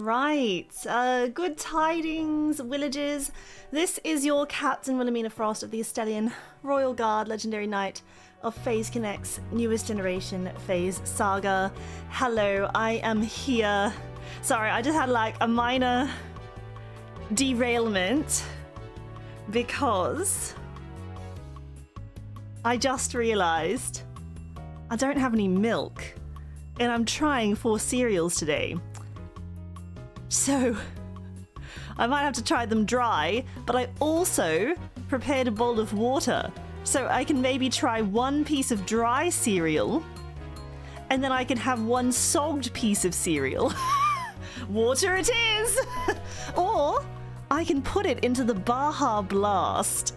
right. Good tidings, villagers. This is your Captain Wilhelmina Frost of the Estelian Royal Guard, Legendary Knight of phaseconnect's newest generation, Phase Saga. Hello, I am here. Sorry, I just had like a minor derailment because I just realized I don't have any milk and I'm trying 4 cereals today. So I might have to try them dry, but I also prepared a bowl of water. So I can maybe try 1 piece of dry cereal and then I can have 1 sogged piece of cereal. Water it is! Or I can put it into the Baja Blast.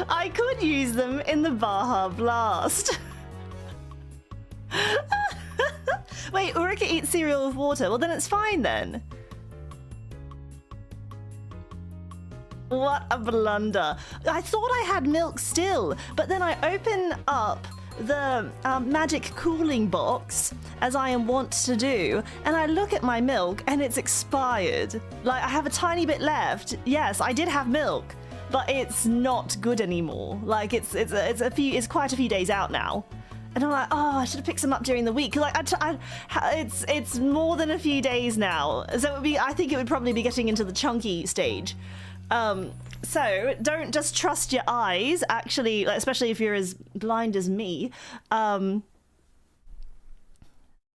I could use them in the Baja Blast. Wait, Urika eats cereal with water. Well, then it's fine then. What a blunder. I thought I had milk still, but then I open up the magic cooling box, as I am wont to do, and I look at my milk and it's expired. Like, I have a tiny bit left. Yes, I did have milk, but it's not good anymore. Like, it's quite a few days out now. And I'm like, oh, I should have picked some up during the week. Like, it's more than a few days now. So it would be, I think it would probably be getting into the chunky stage. So don't just trust your eyes, actually, like, especially if you're as blind as me. Like,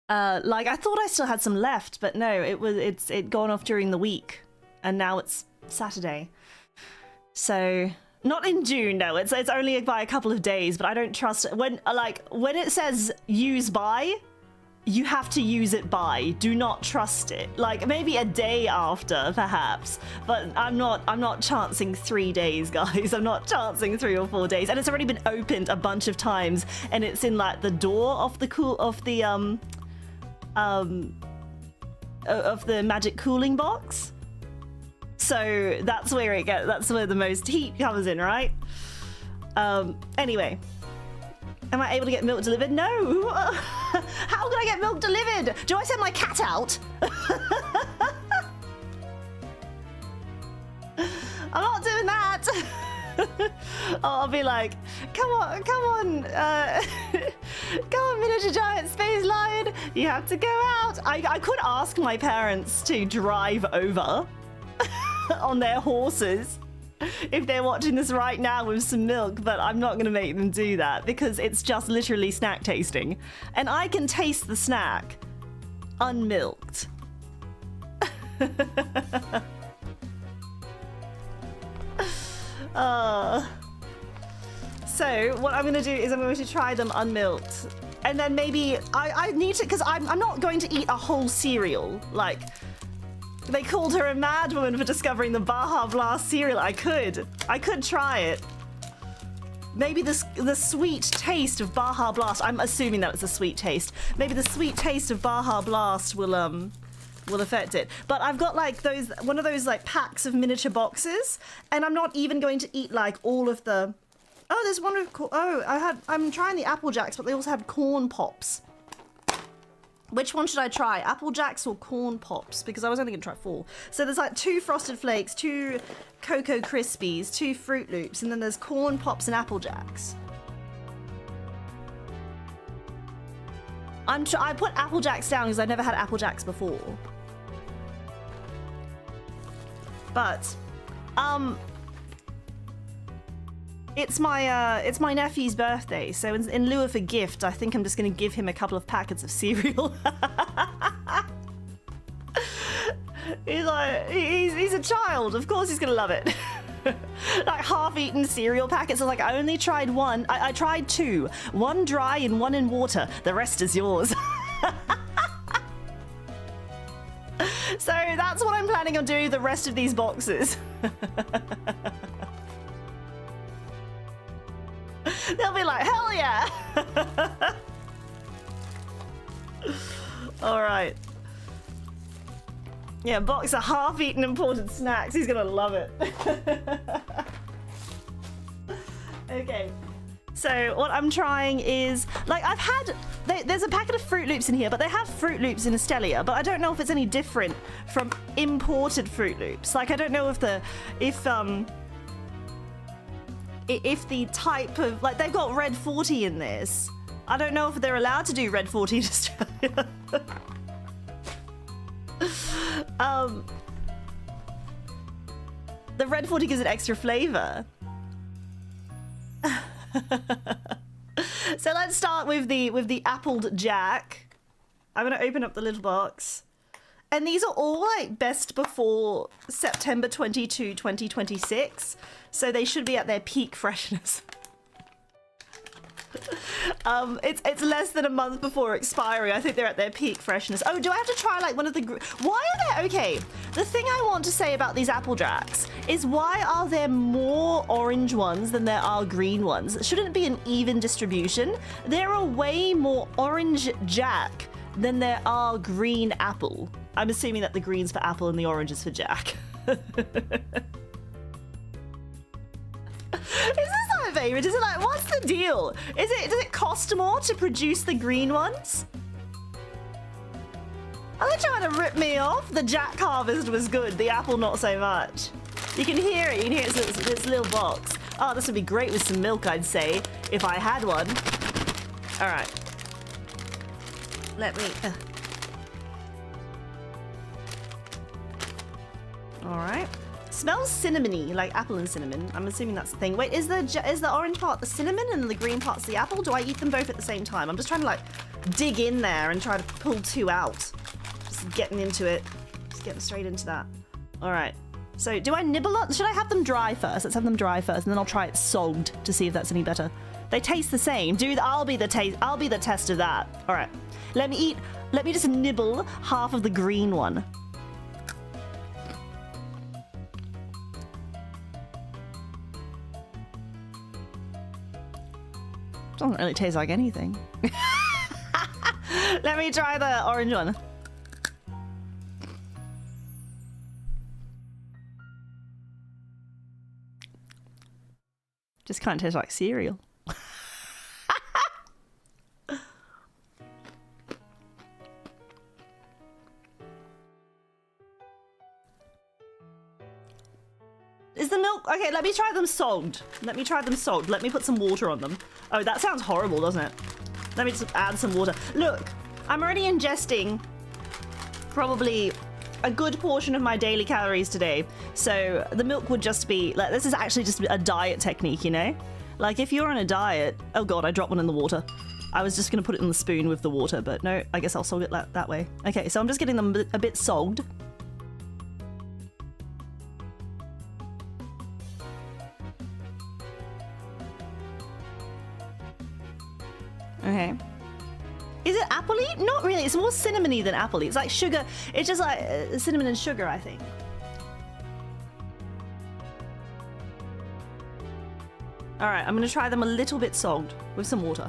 I thought I still had some left, but no, it gone off during the week, and now it's Saturday. So not in June, no, it's only by a couple of days, but I don't trust it. When it says use by, you have to use it by. Do not trust it. Like, maybe a day after, perhaps, but I'm not chancing 3 days, guys. I'm not chancing 3 or 4 days, and it's already been opened a bunch of times, and it's in like the door of the magic cooling box. So that's where that's where the most heat comes in, right? Anyway. Am I able to get milk delivered? No! How can I get milk delivered? Do I send my cat out? I'm not doing that! I'll be like, come on, come on, miniature giant space lion, you have to go out. I could ask my parents to drive over on their horses if they're watching this right now with some milk, but I'm not going to make them do that because it's just literally snack tasting. And I can taste the snack unmilked. So what I'm going to do is I'm going to try them unmilked. And then maybe I need to, because I'm not going to eat a whole cereal. Like, they called her a madwoman for discovering the Baja Blast cereal. I could try it. Maybe the sweet taste of Baja Blast, I'm assuming that it's a sweet taste. Maybe the sweet taste of Baja Blast will affect it. But I've got like one of those like packs of miniature boxes, and I'm not even going to eat like all of the. Oh, there's one with. Oh, I'm trying the Apple Jacks, but they also have corn pops. Which one should I try? Apple Jacks or corn pops? Because I was only gonna try 4. So there's like 2 Frosted Flakes, 2 Cocoa Krispies, 2 Fruit Loops, and then there's corn pops and Apple Jacks. I put Apple Jacks down because I've never had Apple Jacks before. But, it's my nephew's birthday, so in lieu of a gift, I think I'm just going to give him a couple of packets of cereal. He's a child, of course he's going to love it. Like half-eaten cereal packets. I was like, I only tried 1. I tried 2. 1 dry and 1 in water. The rest is yours. So that's what I'm planning on doing with the rest of these boxes. They'll be like, hell yeah! Alright. Yeah, box of half-eaten imported snacks. He's gonna love it. Okay. So what I'm trying is, like, I've had, there's a packet of Fruit Loops in here, but they have Fruit Loops in Estelia, but I don't know if it's any different from imported Fruit Loops. Like, I don't know if the type of, like, they've got Red 40 in this. I don't know if they're allowed to do Red 40 in Australia. The Red 40 gives it extra flavor. So let's start with the appled Jack. I'm gonna open up the little box. And these are all like best before September 22, 2026. So they should be at their peak freshness. It's less than a month before expiry. I think they're at their peak freshness. Oh, do I have to try like one of the... Why are there... Okay, the thing I want to say about these Apple Jacks is why are there more orange ones than there are green ones? Shouldn't it be an even distribution? There are way more orange Jack than there are green apple. I'm assuming that the green's for apple and the orange is for Jack. Is this my favorite? Is it like, what's the deal? Does it cost more to produce the green ones? Are they trying to rip me off? The Jack harvest was good, the apple not so much. You can hear it, it's a little box. Oh, this would be great with some milk, I'd say, if I had one. All right. Let me... All right. Smells cinnamony, like apple and cinnamon. I'm assuming that's the thing. Wait, is the orange part the cinnamon and the green part's the apple? Do I eat them both at the same time? I'm just trying to like dig in there and try to pull two out. Just getting into it. Just getting straight into that. All right. So do I nibble on? Should I have them dry first? Let's have them dry first, and then I'll try it sogged to see if that's any better. They taste the same, dude. I'll be the test of that. All right. Let me just nibble half of the green one. Doesn't really taste like anything. Let me try the orange one. Just kind of tastes like cereal. Is the milk... Okay, let me try them sogged. Let me put some water on them. Oh, that sounds horrible, doesn't it? Let me just add some water. Look, I'm already ingesting probably a good portion of my daily calories today. So the milk would just be... like, this is actually just a diet technique, you know? Like, if you're on a diet... Oh, God, I dropped one in the water. I was just going to put it in the spoon with the water, but no, I guess I'll sog it that way. Okay, so I'm just getting them a bit sogged. Okay. Is it appley? Not really. It's more cinnamony than appley. It's like sugar. It's just like cinnamon and sugar, I think. All right, I'm going to try them a little bit sogged with some water.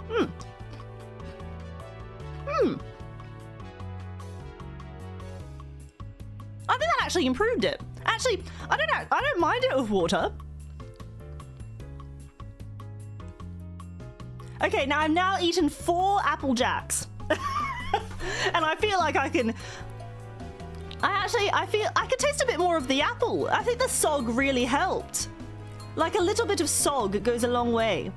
I think that actually improved it. Actually, I don't know. I don't mind it with water. Okay, now I've now eaten 4 Apple Jacks. And I feel like I can... I feel I could taste a bit more of the apple. I think the sog really helped. Like, a little bit of sog goes a long way.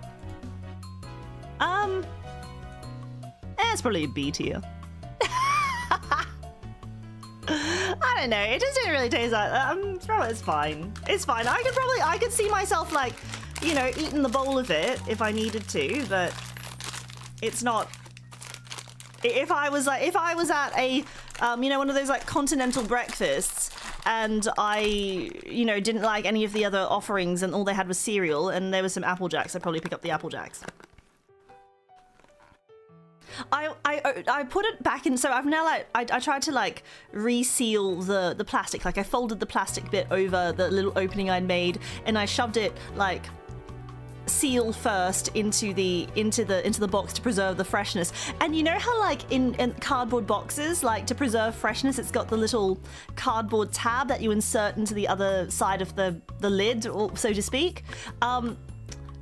It's probably a B tier. I don't know, it just didn't really taste like that. It's fine. It's fine. I could see myself, like, you know, eating the bowl of it if I needed to, but it's not... If I was at a, you know, one of those, like, continental breakfasts, and I, you know, didn't like any of the other offerings and all they had was cereal and there was some Apple Jacks, I'd probably pick up the Apple Jacks. I put it back in, so I've now, like, I tried to, like, reseal the plastic. Like, I folded the plastic bit over the little opening I'd made, and I shoved it, like, seal first into the box to preserve the freshness. And you know how, like, in cardboard boxes, like, to preserve freshness, it's got the little cardboard tab that you insert into the other side of the lid, or so to speak.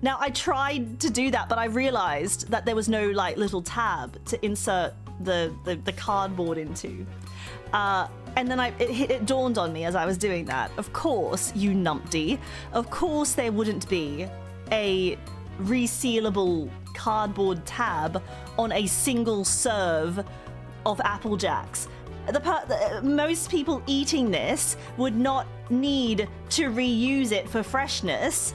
Now, I tried to do that, but I realized that there was no like little tab to insert the cardboard into. And then it dawned on me as I was doing that. Of course, you numpty. Of course there wouldn't be a resealable cardboard tab on a single serve of Apple Jacks. Most people eating this would not need to reuse it for freshness.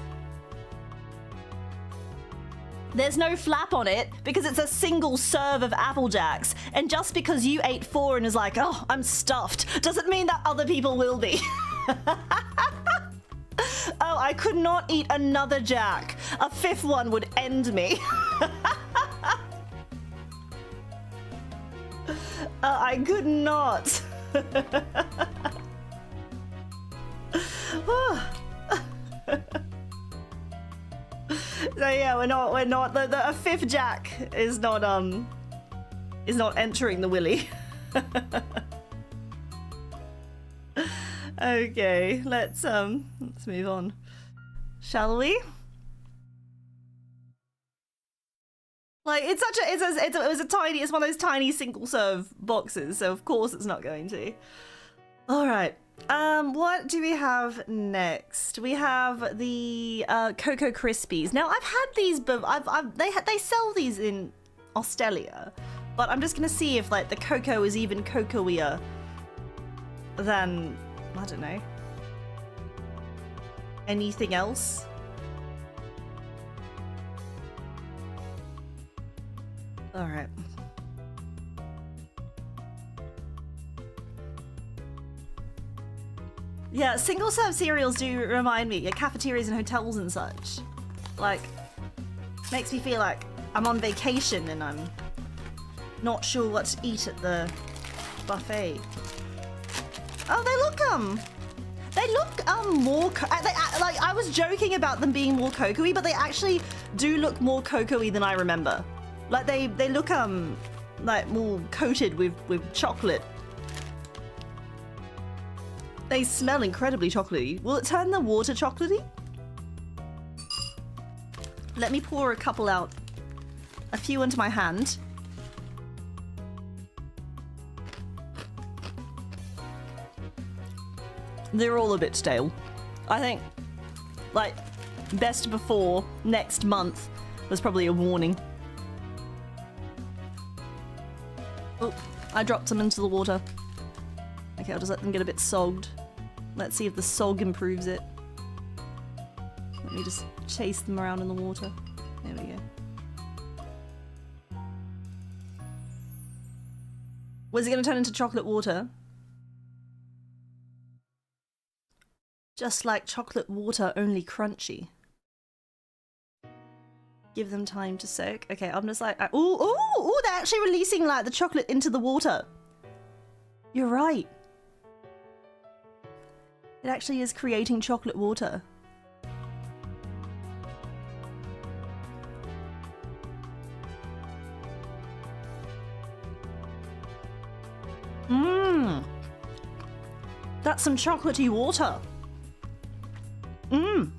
There's no flap on it because it's a single serve of Apple Jacks. And just because you ate 4 and is like, oh, I'm stuffed, doesn't mean that other people will be. Oh, I could not eat another Jack. A 5th one would end me. I could not. So yeah, we're not a 5th Jack is not entering the willy. Okay, let's move on. Shall we? Like it's one of those tiny single serve boxes, so of course it's not going to. All right. What do we have next? We have the Cocoa Krispies. Now I've had these, but they sell these in Australia, but I'm just gonna see if like the cocoa is even cocoa-ier than, I don't know, anything else. All right. Yeah, single serve cereals do remind me, cafeterias and hotels and such. Like, makes me feel like I'm on vacation and I'm not sure what to eat at the buffet. Oh, they look more, like I was joking about them being more cocoa-y, but they actually do look more cocoa-y than I remember. Like they look like more coated with chocolate. They smell incredibly chocolatey. Will it turn the water chocolatey? Let me pour a couple out. A few into my hand. They're all a bit stale. I think, like, best before next month was probably a warning. Oh, I dropped them into the water. Okay, I'll just let them get a bit sogged. Let's see if the sog improves it. Let me just chase them around in the water. There we go. Was it going to turn into chocolate water? Just like chocolate water, only crunchy. Give them time to soak. Okay, I'm just like, ooh, they're actually releasing like the chocolate into the water. You're right. It actually is creating chocolate water. Mmm. That's some chocolatey water. Mmm.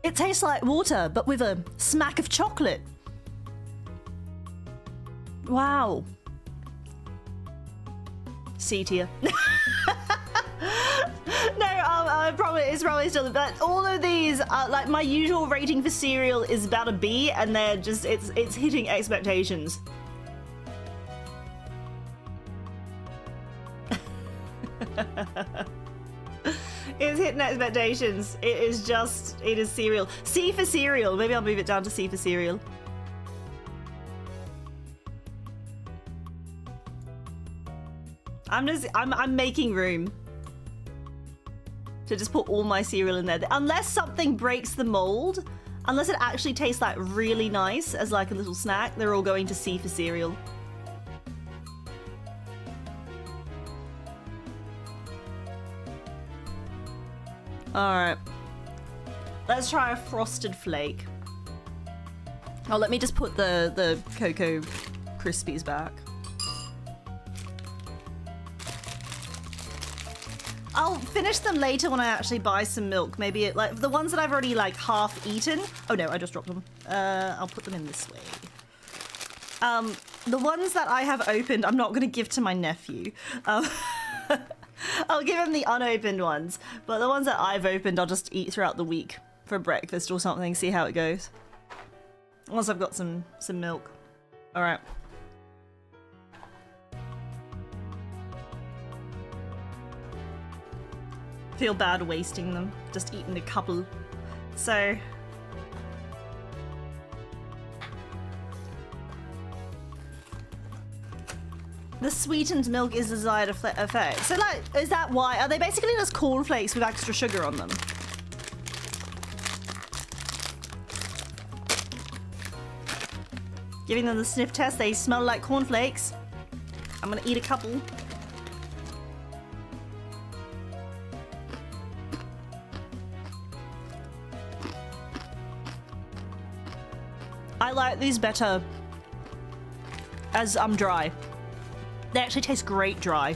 It tastes like water, but with a smack of chocolate. Wow. C tier. No, it's probably still, but all of these, like my usual rating for cereal is about a B, and they're just, it's hitting expectations. It's hitting expectations. It is cereal. C for cereal. Maybe I'll move it down to C for cereal. I'm making room to just put all my cereal in there. Unless something breaks the mold, unless it actually tastes like really nice as like a little snack, they're all going to C for cereal. Alright. Let's try a Frosted Flake. Oh, let me just put the Cocoa Krispies back. I'll finish them later when I actually buy some milk. Maybe it, like the ones that I've already like half eaten. Oh no, I just dropped them. I'll put them in this way. The ones that I have opened, I'm not going to give to my nephew. I'll give him the unopened ones, but the ones that I've opened, I'll just eat throughout the week for breakfast or something. See how it goes. Once I've got some milk. All right. Feel bad wasting them, just eating a couple. So the sweetened milk is desired effect. So like, is that why? Are they basically just cornflakes with extra sugar on them? Giving them the sniff test, they smell like cornflakes. I'm gonna eat a couple. I like these better as dry. They actually taste great dry.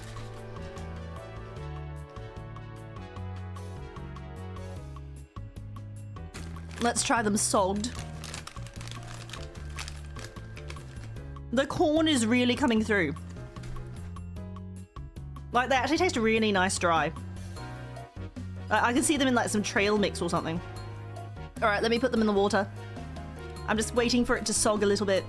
Let's try them sogged. The corn is really coming through. Like, they actually taste really nice dry. I can see them in like some trail mix or something. All right, let me put them in the water. I'm just waiting for it to sog a little bit.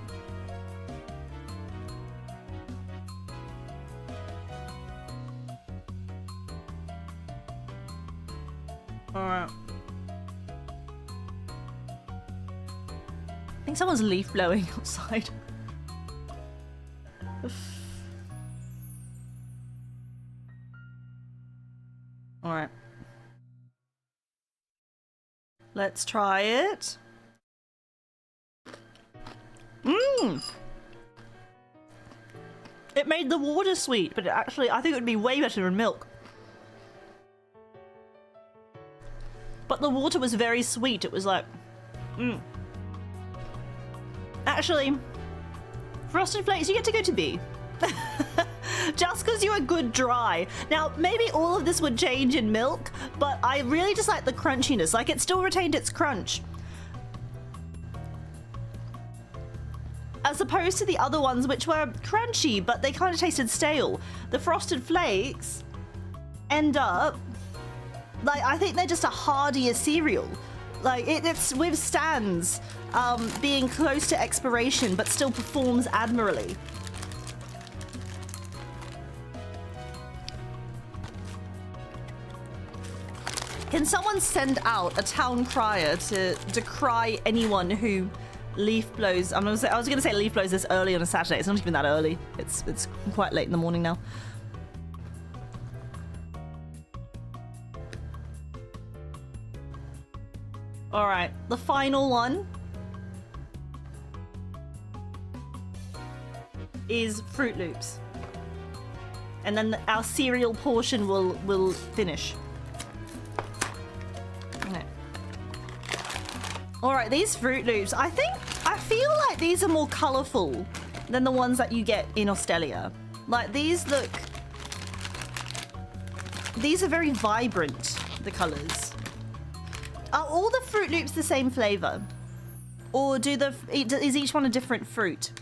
Alright. I think someone's leaf blowing outside. Alright. Let's try it. Mmm! It made the water sweet, but it actually, I think it would be way better in milk. But the water was very sweet. It was like, Actually, Frosted Flakes, you get to go to B. Just because you are good dry. Now, maybe all of this would change in milk, but I really just like the crunchiness. Like, it still retained its crunch. As opposed to the other ones, which were crunchy, but they kind of tasted stale. The Frosted Flakes end up, like, I think they're just a hardier cereal. Like, it withstands being close to expiration, but still performs admirably. Can someone send out a town crier to decry anyone who leaf blows? I was gonna say leaf blows this early on a Saturday. It's not even that early. It's quite late in the morning now. All right, the final one is Fruit Loops, and then our cereal portion will finish. Okay. All right, these Fruit Loops, I feel like these are more colorful than the ones that you get in Australia. Like, these are very vibrant, the colors. Are all the Fruit Loops the same flavor? Or is each one a different fruit?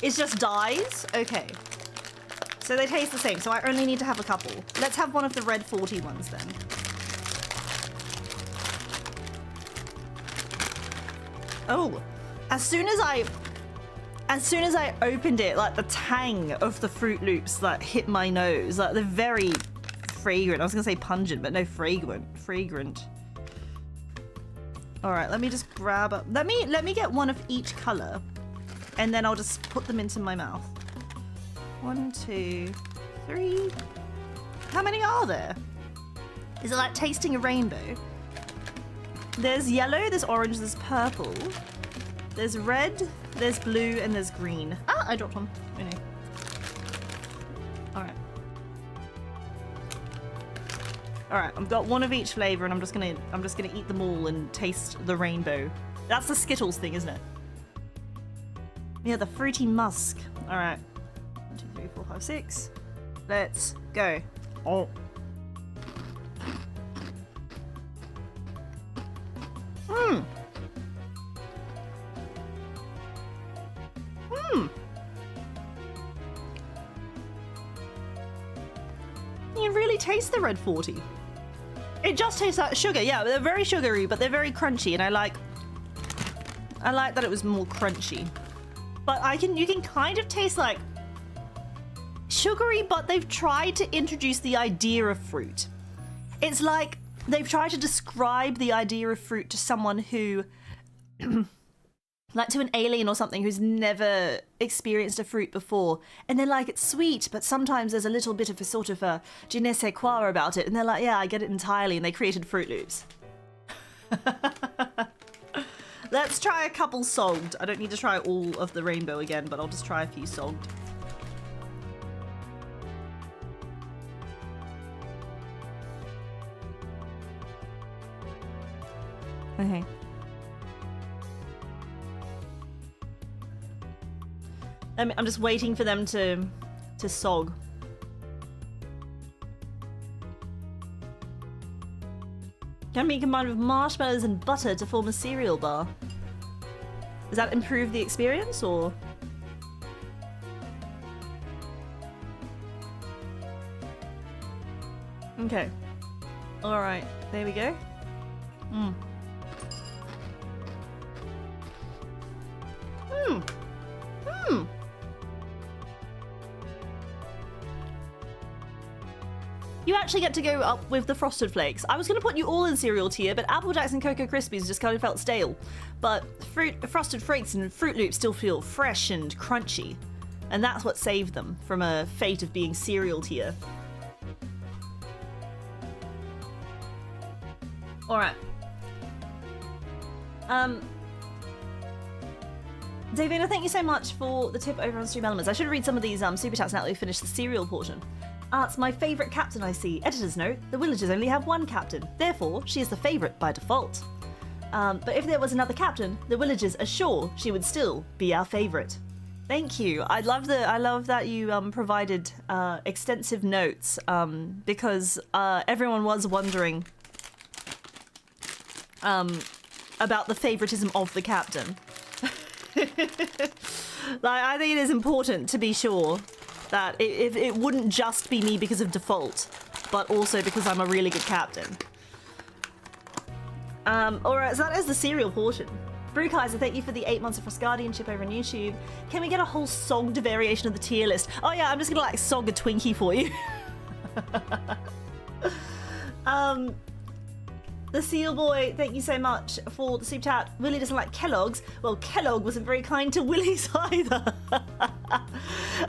It's just dyes? Okay. So they taste the same, so I only need to have a couple. Let's have one of the red 40 ones then. Oh, as soon as I opened it, like, the tang of the Fruit Loops like hit my nose. Like, they're very fragrant. I was gonna say pungent, but no, fragrant. All right, let me just grab up. Let me get one of each color, and then I'll just put them into my mouth. 1, 2, 3. How many are there? Is it like tasting a rainbow? There's yellow, there's orange, there's purple, there's red, there's blue, and there's green. Ah, I dropped one. Oh no. Alright. All right, I've got one of each flavor, and I'm just gonna eat them all and taste the rainbow. That's the Skittles thing, isn't it? Yeah, the fruity musk. All right, 1, 2, 3, 4, 5, 6. Let's go. Oh. Mmm. Mmm. You can really taste the red 40. It just tastes like sugar. Yeah, they're very sugary, but they're very crunchy, and I like that it was more crunchy. But you can kind of taste like sugary, but they've tried to introduce the idea of fruit. It's like they've tried to describe the idea of fruit to someone who, like to an alien or something who's never experienced a fruit before. And they're like, it's sweet, but sometimes there's a little bit of a sort of a je ne sais quoi about it. And they're like, yeah, I get it entirely. And they created Fruit Loops. Let's try a couple sogged. I don't need to try all of the rainbow again, but I'll just try a few sogged. Okay. I'm just waiting for them to sog. Can be combined with marshmallows and butter to form a cereal bar. Does that improve the experience, or? Okay. Alright, there we go. Mmm. Mmm. Mmm. You actually get to go up with the Frosted Flakes. I was going to put you all in cereal tier, but Apple Jacks and Cocoa Krispies just kind of felt stale. But Frosted Flakes and Fruit Loops still feel fresh and crunchy. And that's what saved them from a fate of being cereal tier. Alright. Davina, thank you so much for the tip over on Stream Elements. I should read some of these super chats now that we finished the cereal portion. It's my favourite captain I see. Editor's note, the Villagers only have one captain. Therefore, she is the favourite by default. But if there was another captain, the Villagers are sure she would still be our favourite. Thank you. I love that you provided extensive notes because everyone was wondering about the favouritism of the captain. Like, I think it is important to be sure that it wouldn't just be me because of default, but also because I'm a really good captain. Alright, so that is the cereal portion. Brewkaiser, thank you for the 8 months of Frostguardianship over on YouTube. Can we get a whole sogged variation of the tier list? Oh yeah, I'm just gonna like sog a Twinkie for you. The Seal Boy, thank you so much for the super chat. Willie doesn't like Kellogg's. Well, Kellogg wasn't very kind to Willie's either.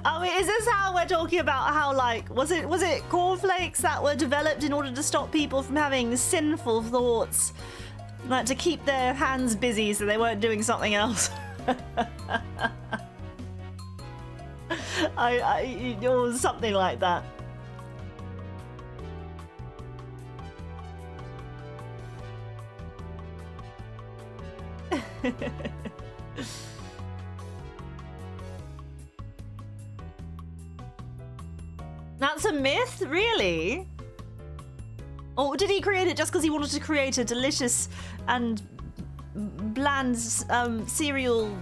I mean, is this how we're talking about how, like, was it cornflakes that were developed in order to stop people from having sinful thoughts? Like, to keep their hands busy so they weren't doing something else? Or something like that. That's a myth? Really? Or did he create it just because he wanted to create a delicious and bland cereal,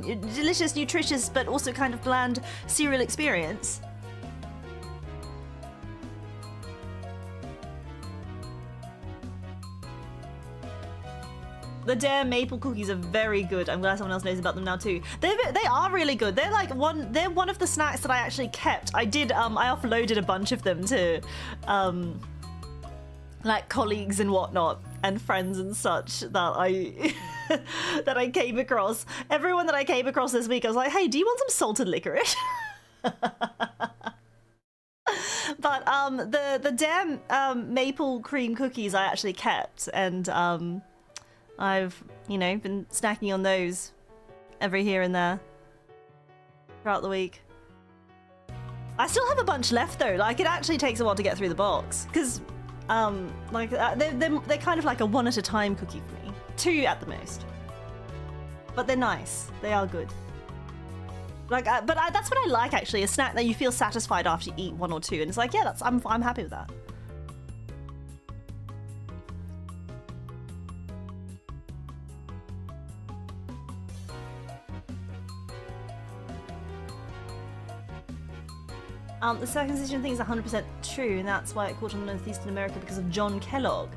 delicious, nutritious, but also kind of bland cereal experience? The Dare maple cookies are very good. I'm glad someone else knows about them now too. They are really good. They're like they're one of the snacks that I actually kept. I offloaded a bunch of them to like colleagues and whatnot and friends and such that I that I came across. Everyone that I came across this week, I was like, hey, do you want some salted licorice? But the Dare maple cream cookies I actually kept, and I've, you know, been snacking on those every here and there throughout the week. I still have a bunch left though. Like, it actually takes a while to get through the box because Like they're kind of like a one at a time cookie for me. 2 at the most. But they're nice. They are good. Like, that's what I like actually. A snack that you feel satisfied after you eat 1 or 2, and it's like, yeah, I'm happy with that. The circumcision thing is 100% true, and that's why it caught on Northeastern America because of John Kellogg.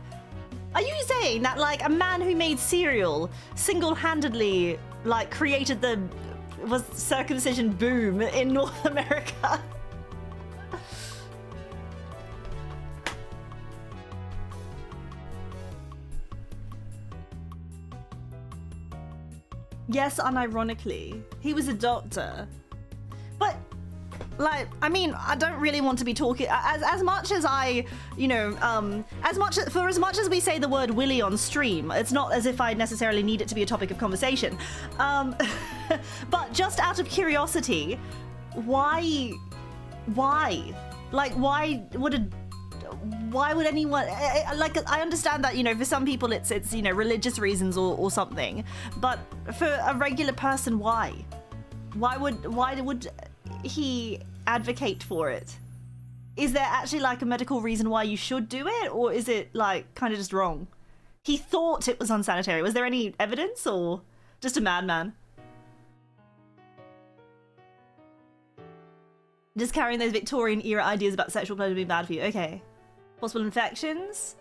Are you saying that, like, a man who made cereal single-handedly, like, created the circumcision boom in North America? Yes, unironically. He was a doctor. But, like, I mean, I don't really want to be talking as much as I, you know, as much as we say the word Willy on stream, it's not as if I necessarily need it to be a topic of conversation. But just out of curiosity, why? Like, why would anyone, like, I understand that, you know, for some people it's you know, religious reasons or something, but for a regular person, why would he advocate for it? Is there actually like a medical reason why you should do it, or is it like kind of just wrong? He thought it was unsanitary. Was there any evidence, or just a madman? Just carrying those Victorian era ideas about sexual pleasure being bad for you. Okay. Possible infections?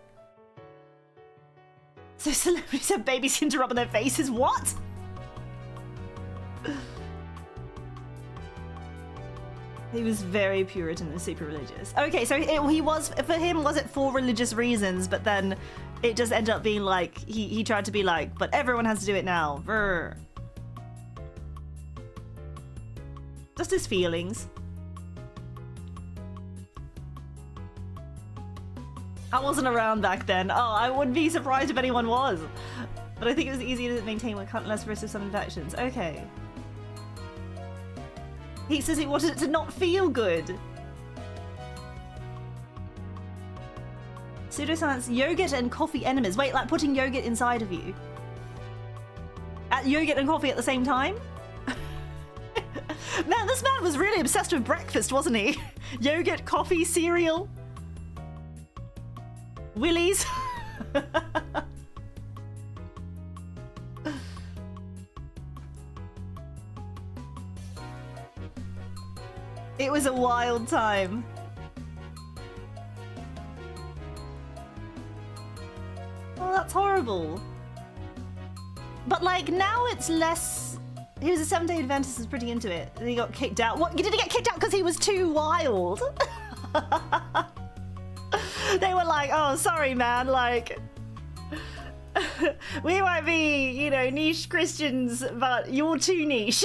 So celebrities have baby skin to rub on their faces? What? He was very Puritan and super religious. Okay, so he was, for him, was it for religious reasons, but then it just ended up being like, he tried to be like, but everyone has to do it now. Brr. Just his feelings. I wasn't around back then. Oh, I wouldn't be surprised if anyone was. But I think it was easier to maintain with less risk of some infections. Okay. He says he wanted it to not feel good. Pseudoscience, yogurt and coffee enemas. Wait, like putting yogurt inside of you? Yogurt and coffee at the same time? Man, this man was really obsessed with breakfast, wasn't he? Yogurt, coffee, cereal. Willies. It was a wild time. Oh, that's horrible. But like now it's less. He was a 7-day Adventist, was pretty into it. And he got kicked out. What? Did he get kicked out because he was too wild? They were like, oh, sorry, man, like, we might be, you know, niche Christians, but you're too niche.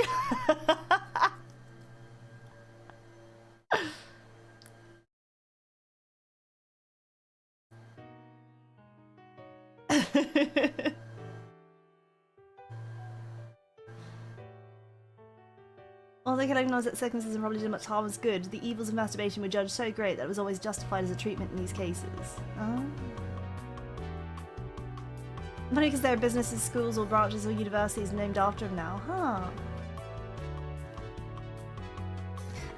Well, they could acknowledge that circumcision probably did much harm as good. The evils of masturbation were judged so great that it was always justified as a treatment in these cases. Oh. Funny because there are businesses, schools, or branches or universities named after him now. Huh.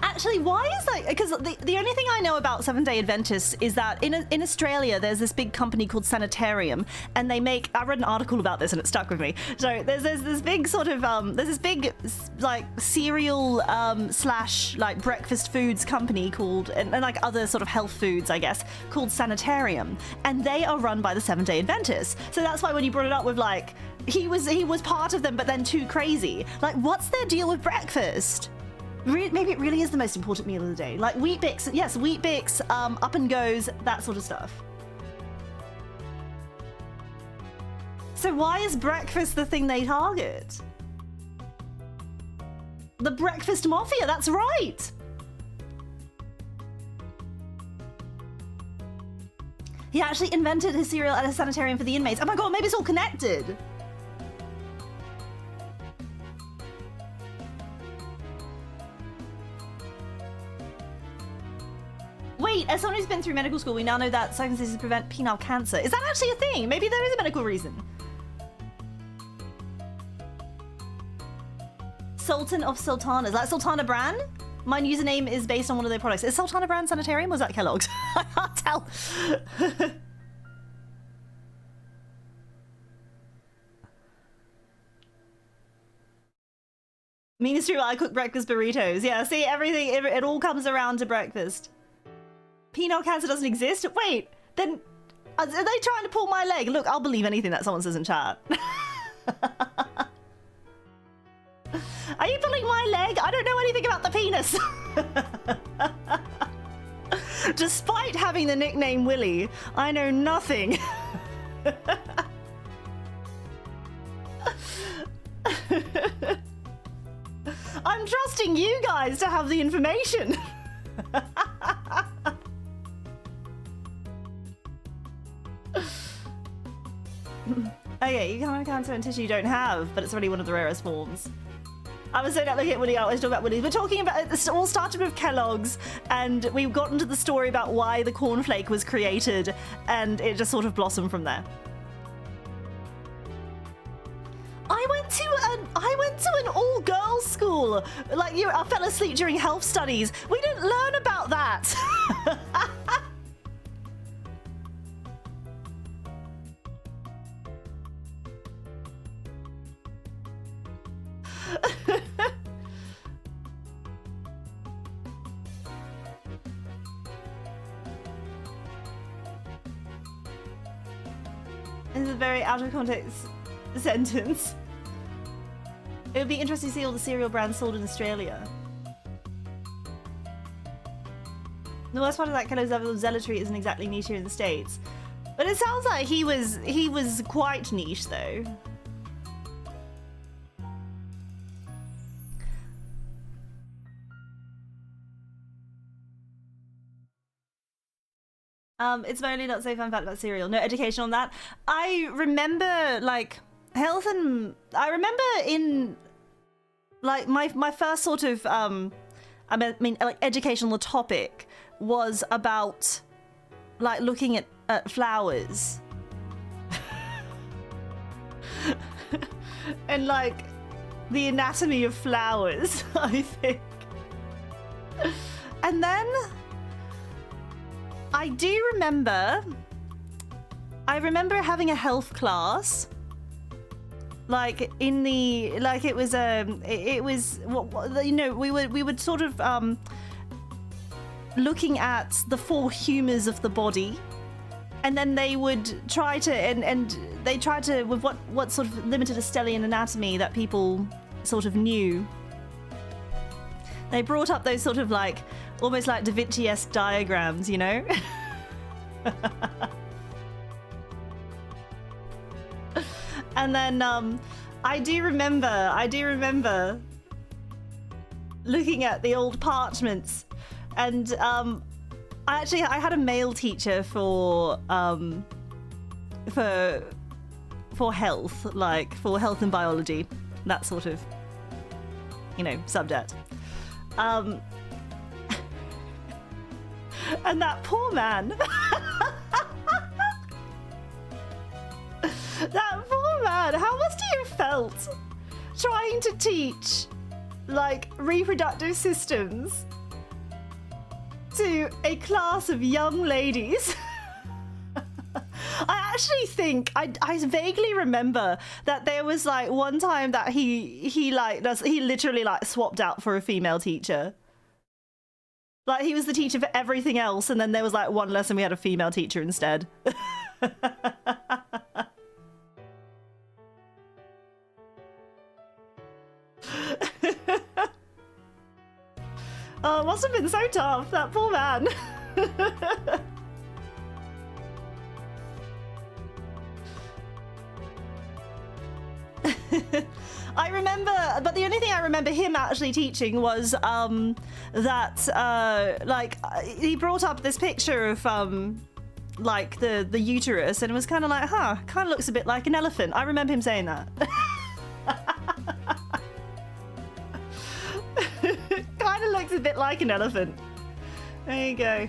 Actually, why is that? Because the only thing I know about 7-day Adventists is that in Australia there's this big company called Sanitarium, and they make. I read an article about this and it stuck with me. So there's this big sort of there's this big like cereal slash like breakfast foods company called and like other sort of health foods, I guess, called Sanitarium, and they are run by the 7-day Adventists. So that's why when you brought it up with like he was part of them, but then too crazy. Like, what's their deal with breakfast? Maybe it really is the most important meal of the day. Like Wheat Bix, yes, Wheat Bix, Up and Goes, that sort of stuff. So why is breakfast the thing they target? The breakfast mafia, that's right! He actually invented his cereal at a sanitarium for the inmates. Oh my god, maybe it's all connected! Wait, as someone who's been through medical school, we now know that circumcision prevent penile cancer. Is that actually a thing? Maybe there is a medical reason. Sultan of Sultanas, like Sultana brand? My username is based on one of their products. Is Sultana brand Sanitarium or is that Kellogg's? I can't tell. Means true, I cook breakfast burritos. Yeah, see, everything, it all comes around to breakfast. Penile cancer doesn't exist? Wait, then are they trying to pull my leg? Look, I'll believe anything that someone says in chat. Are you pulling my leg? I don't know anything about the penis. Despite having the nickname Willy, I know nothing. I'm trusting you guys to have the information. Okay, you can have cancer and tissue you don't have, but it's already one of the rarest forms. I was saying that looking at Willy, I was talking about Willy. We're talking about, it all started with Kellogg's, and we've gotten to the story about why the cornflake was created, and it just sort of blossomed from there. I went to an all-girls school. Like, I fell asleep during health studies. We didn't learn about that. This is a very out of context sentence. It would be interesting to see all the cereal brands sold in Australia. The worst part of that Kellogg's level of zealotry isn't exactly niche here in the States. But it sounds like he was quite niche though. It's my only not so fun fact about cereal. No education on that. I remember like health and I remember in like my first sort of I mean like educational topic was about like looking at flowers and like the anatomy of flowers, I think. And then I remember having a health class, like in the it was you know we would sort of looking at the 4 humours of the body, and then they would try to and they tried to with what sort of limited Stellian anatomy that people sort of knew. They brought up those sort of like almost like Da Vinci-esque diagrams, you know? And then I do remember looking at the old parchments, and I had a male teacher for health, like for health and biology, that sort of, you know, subject. And that poor man, that poor man, how must he have felt trying to teach like reproductive systems to a class of young ladies? I actually think I vaguely remember that there was like one time that he literally like swapped out for a female teacher. Like he was the teacher for everything else, and then there was like one lesson we had a female teacher instead. Oh, it must have been so tough, that poor man. I remember, but the only thing I remember him actually teaching was like he brought up this picture of like the uterus, and it was kind of like, huh, kind of looks a bit like an elephant. I remember him saying that. Kind of looks a bit like an elephant. There you go.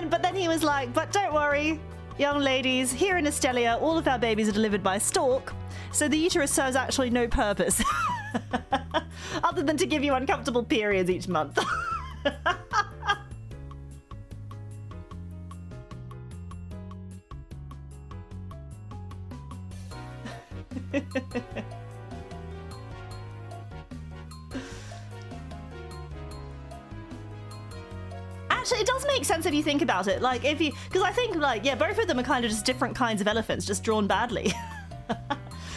But then he was like, but don't worry, young ladies, here in Estelia, all of our babies are delivered by stork, so the uterus serves actually no purpose. Other than to give you uncomfortable periods each month. Actually, it does make sense if you think about it. Like, because I think, like, yeah, both of them are kind of just different kinds of elephants, just drawn badly.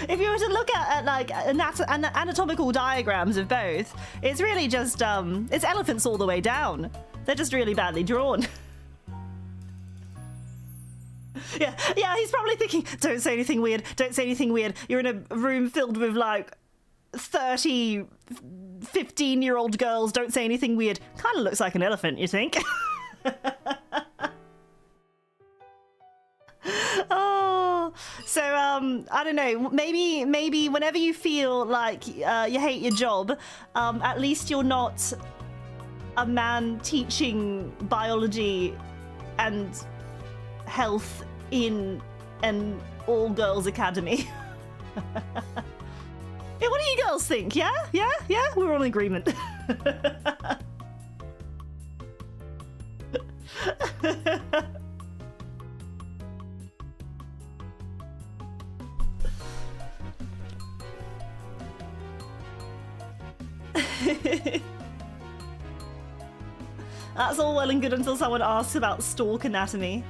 If you were to look at like anatomical diagrams of both, it's really just it's elephants all the way down. They're just really badly drawn. Yeah, he's probably thinking, don't say anything weird, don't say anything weird. You're in a room filled with like 30 15-year-old girls, don't say anything weird. Kind of looks like an elephant, you think? Oh, so I don't know, maybe whenever you feel like you hate your job, at least you're not a man teaching biology and health in an all-girls academy. Yeah, what do you girls think? Yeah, we're all in agreement. That's all well and good until someone asks about stork anatomy.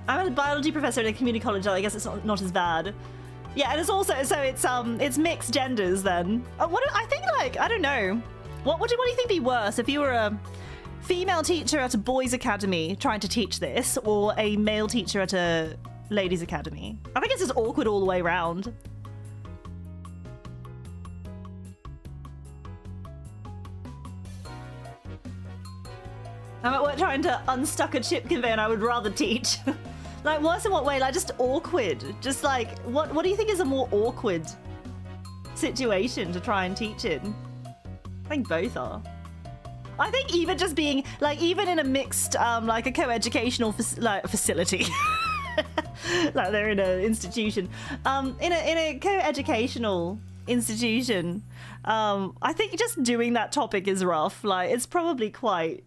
I'm a biology professor at a community college, so I guess it's not as bad. Yeah, and it's also, so it's mixed genders then. What I think, like, I don't know. What do you think would be worse if you were a female teacher at a boys' academy trying to teach this, or a male teacher at a ladies' academy? I think it's just awkward all the way around. I'm at work trying to unstuck a chip conveyor and I would rather teach. Like, worse in what way? Like, just awkward. Just like, what do you think is a more awkward situation to try and teach in? I think both are. I think even just being, like, even in a mixed, like a co-educational facility. Like they're in an institution. In a co-educational institution, I think just doing that topic is rough. Like, it's probably quite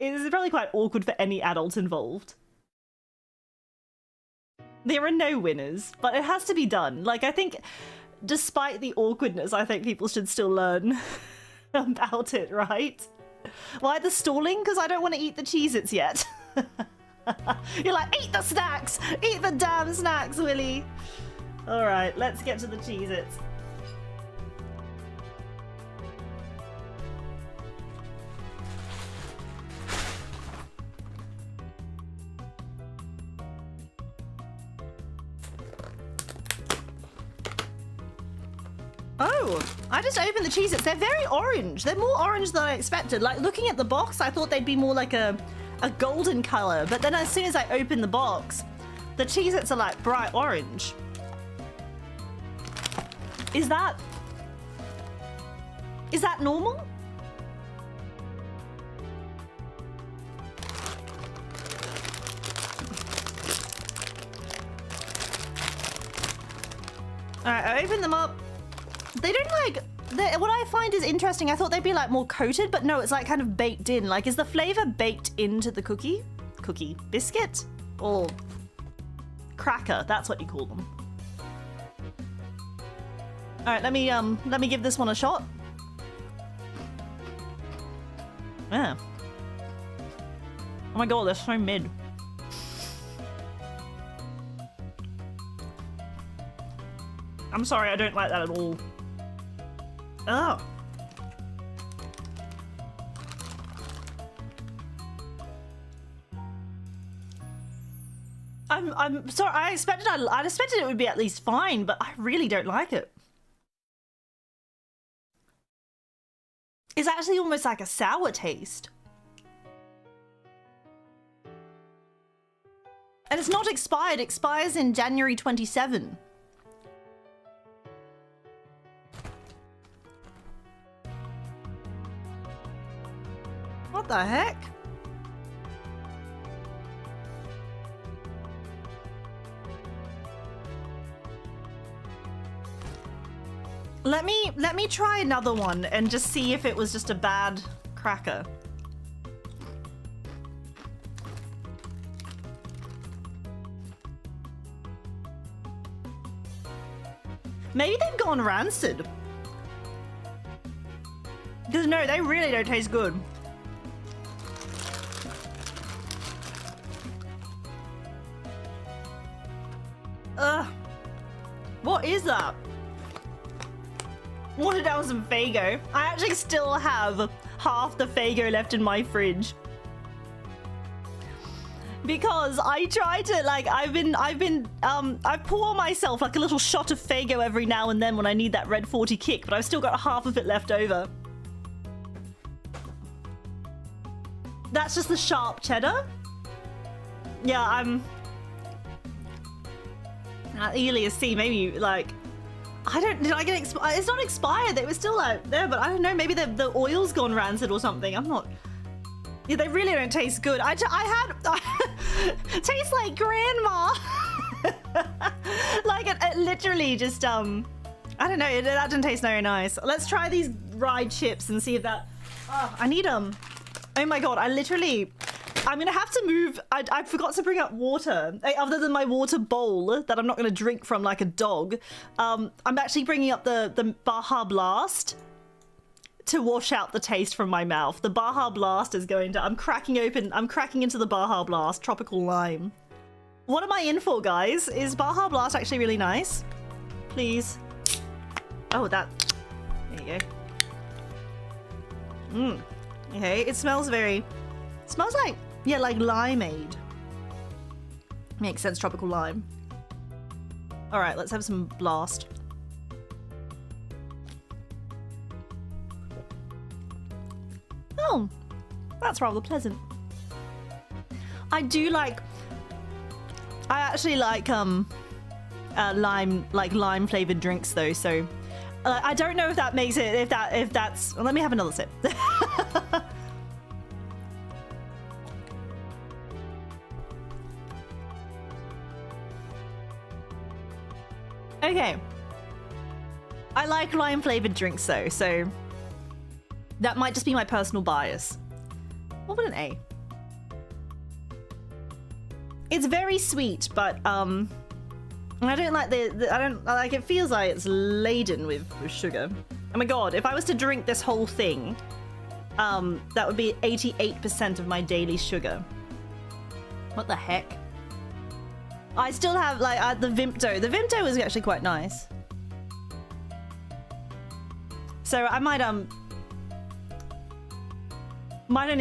awkward for any adults involved. There are no winners, but it has to be done. Like, I think despite the awkwardness, I think people should still learn about it, right? Why the stalling? Because I don't want to eat the Cheez-Its yet. You're like, eat the snacks! Eat the damn snacks, Willy! Alright, let's get to the Cheez-Its. Oh, I just opened the Cheez-Its. They're very orange. They're more orange than I expected. Like, looking at the box, I thought they'd be more like a golden color. But then as soon as I open the box, the Cheez-Its are like bright orange. Is that normal? All right, I opened them up. They don't like, what I find is interesting, I thought they'd be like more coated, but no, it's like kind of baked in. Like, is the flavor baked into the cookie biscuit or cracker? That's what you call them. All right, let me give this one a shot. Yeah. Oh my god, they're so mid. I'm sorry, I don't like that at all. Oh. I'm sorry, I expected it would be at least fine, but I really don't like it. It's actually almost like a sour taste. And it's not expired, it expires in January 27. What the heck? Let me try another one and just see if it was just a bad cracker. Maybe they've gone rancid. Because no, they really don't taste good. What is that? Watered down some Faygo. I actually still have half the Faygo left in my fridge. Because I try to, like, I pour myself like a little shot of Faygo every now and then when I need that red 40 kick, but I've still got half of it left over. That's just the sharp cheddar? Yeah, I'm... Elias C, maybe, like... I don't... Did I get expired? It's not expired. They were still out there, but I don't know. Maybe the oil's gone rancid or something. I'm not... Yeah, they really don't taste good. I tastes like grandma. Like it literally just I don't know. That didn't taste very nice. Let's try these rye chips and see if that. Oh, I need Oh my god! I'm gonna have to move. I forgot to bring up water. Other than my water bowl that I'm not gonna drink from like a dog. I'm actually bringing up the Baja Blast to wash out the taste from my mouth. The Baja Blast is going to... I'm cracking into the Baja Blast, tropical lime. What am I in for, guys? Is Baja Blast actually really nice? Please. Oh, that... There you go. Okay, it smells very... It smells like, yeah, like limeade. Makes sense, tropical lime. All right, let's have some Blast. Oh, that's rather pleasant. I actually like lime flavored drinks though, so I don't know if that makes it, if that's, well, let me have another sip. Okay. I like lime flavored drinks though, so that might just be my personal bias. What would an A? It's very sweet, but I don't like I don't like, it feels like it's laden with sugar. Oh my god, if I was to drink this whole thing, that would be 88% of my daily sugar. What the heck? I still have like the Vimto. The Vimto is actually quite nice. So I might only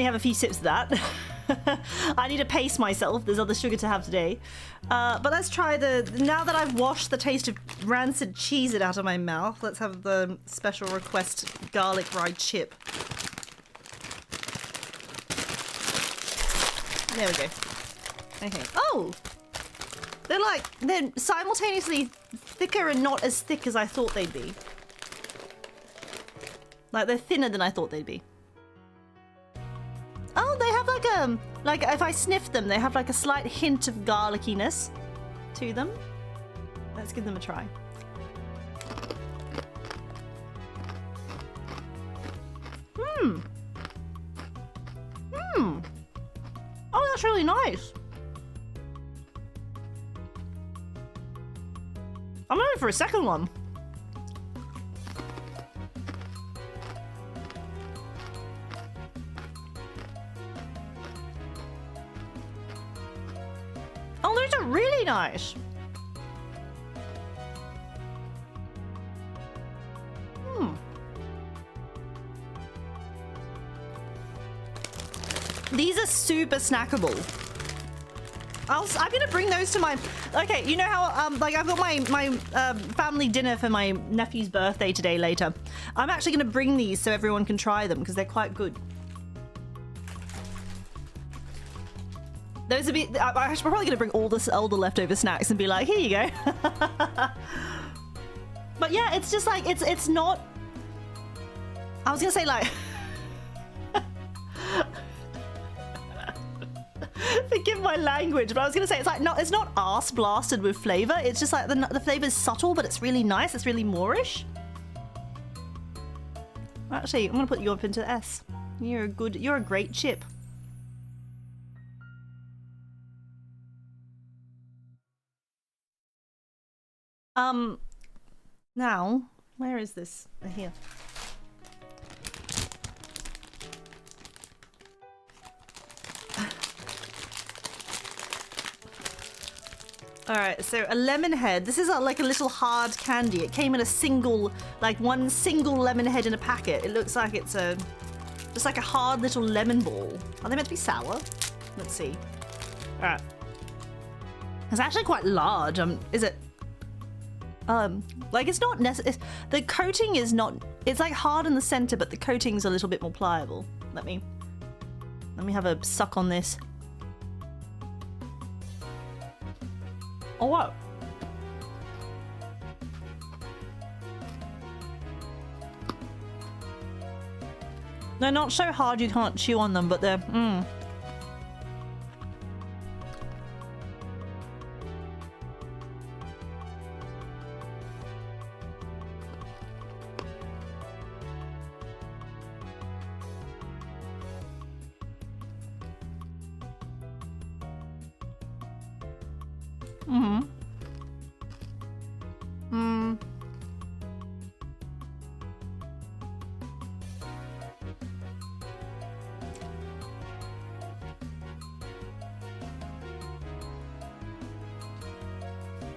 have a few sips of that. I need to pace myself. There's other sugar to have today. But let's try now that I've washed the taste of rancid cheese it out of my mouth, let's have the special request garlic rye chip. There we go. Okay. Oh! They're simultaneously thicker and not as thick as I thought they'd be. Like, they're thinner than I thought they'd be. Oh, they have like if I sniff them, they have like a slight hint of garlickiness to them. Let's give them a try. Oh, that's really nice. I'm going for a second one. Oh, those are really nice. These are super snackable. I'm gonna bring those to my... Okay, you know how, like, I've got my family dinner for my nephew's birthday today later. I'm actually gonna bring these so everyone can try them because they're quite good. Those would be. I'm probably gonna bring all the leftover snacks and be like, here you go. But yeah, it's just like it's not. I was gonna say like. Forgive my language, but I was gonna say it's not arse blasted with flavor. It's just like the flavor is subtle, but it's really nice. It's really Moorish. Actually, I'm gonna put you up into S. You're a great chip. Now, where is this? Here. Alright, so a lemon head. This is like a little hard candy. It came in a single, like one single lemon head in a packet. It looks like it's just like a hard little lemon ball. Are they meant to be sour? Let's see. Alright. It's actually quite large. Is it? Like it's not necessary. The coating is not. It's like hard in the center, but the coating's a little bit more pliable. Let me have a suck on this. Oh wow. They're not so hard you can't chew on them, but they're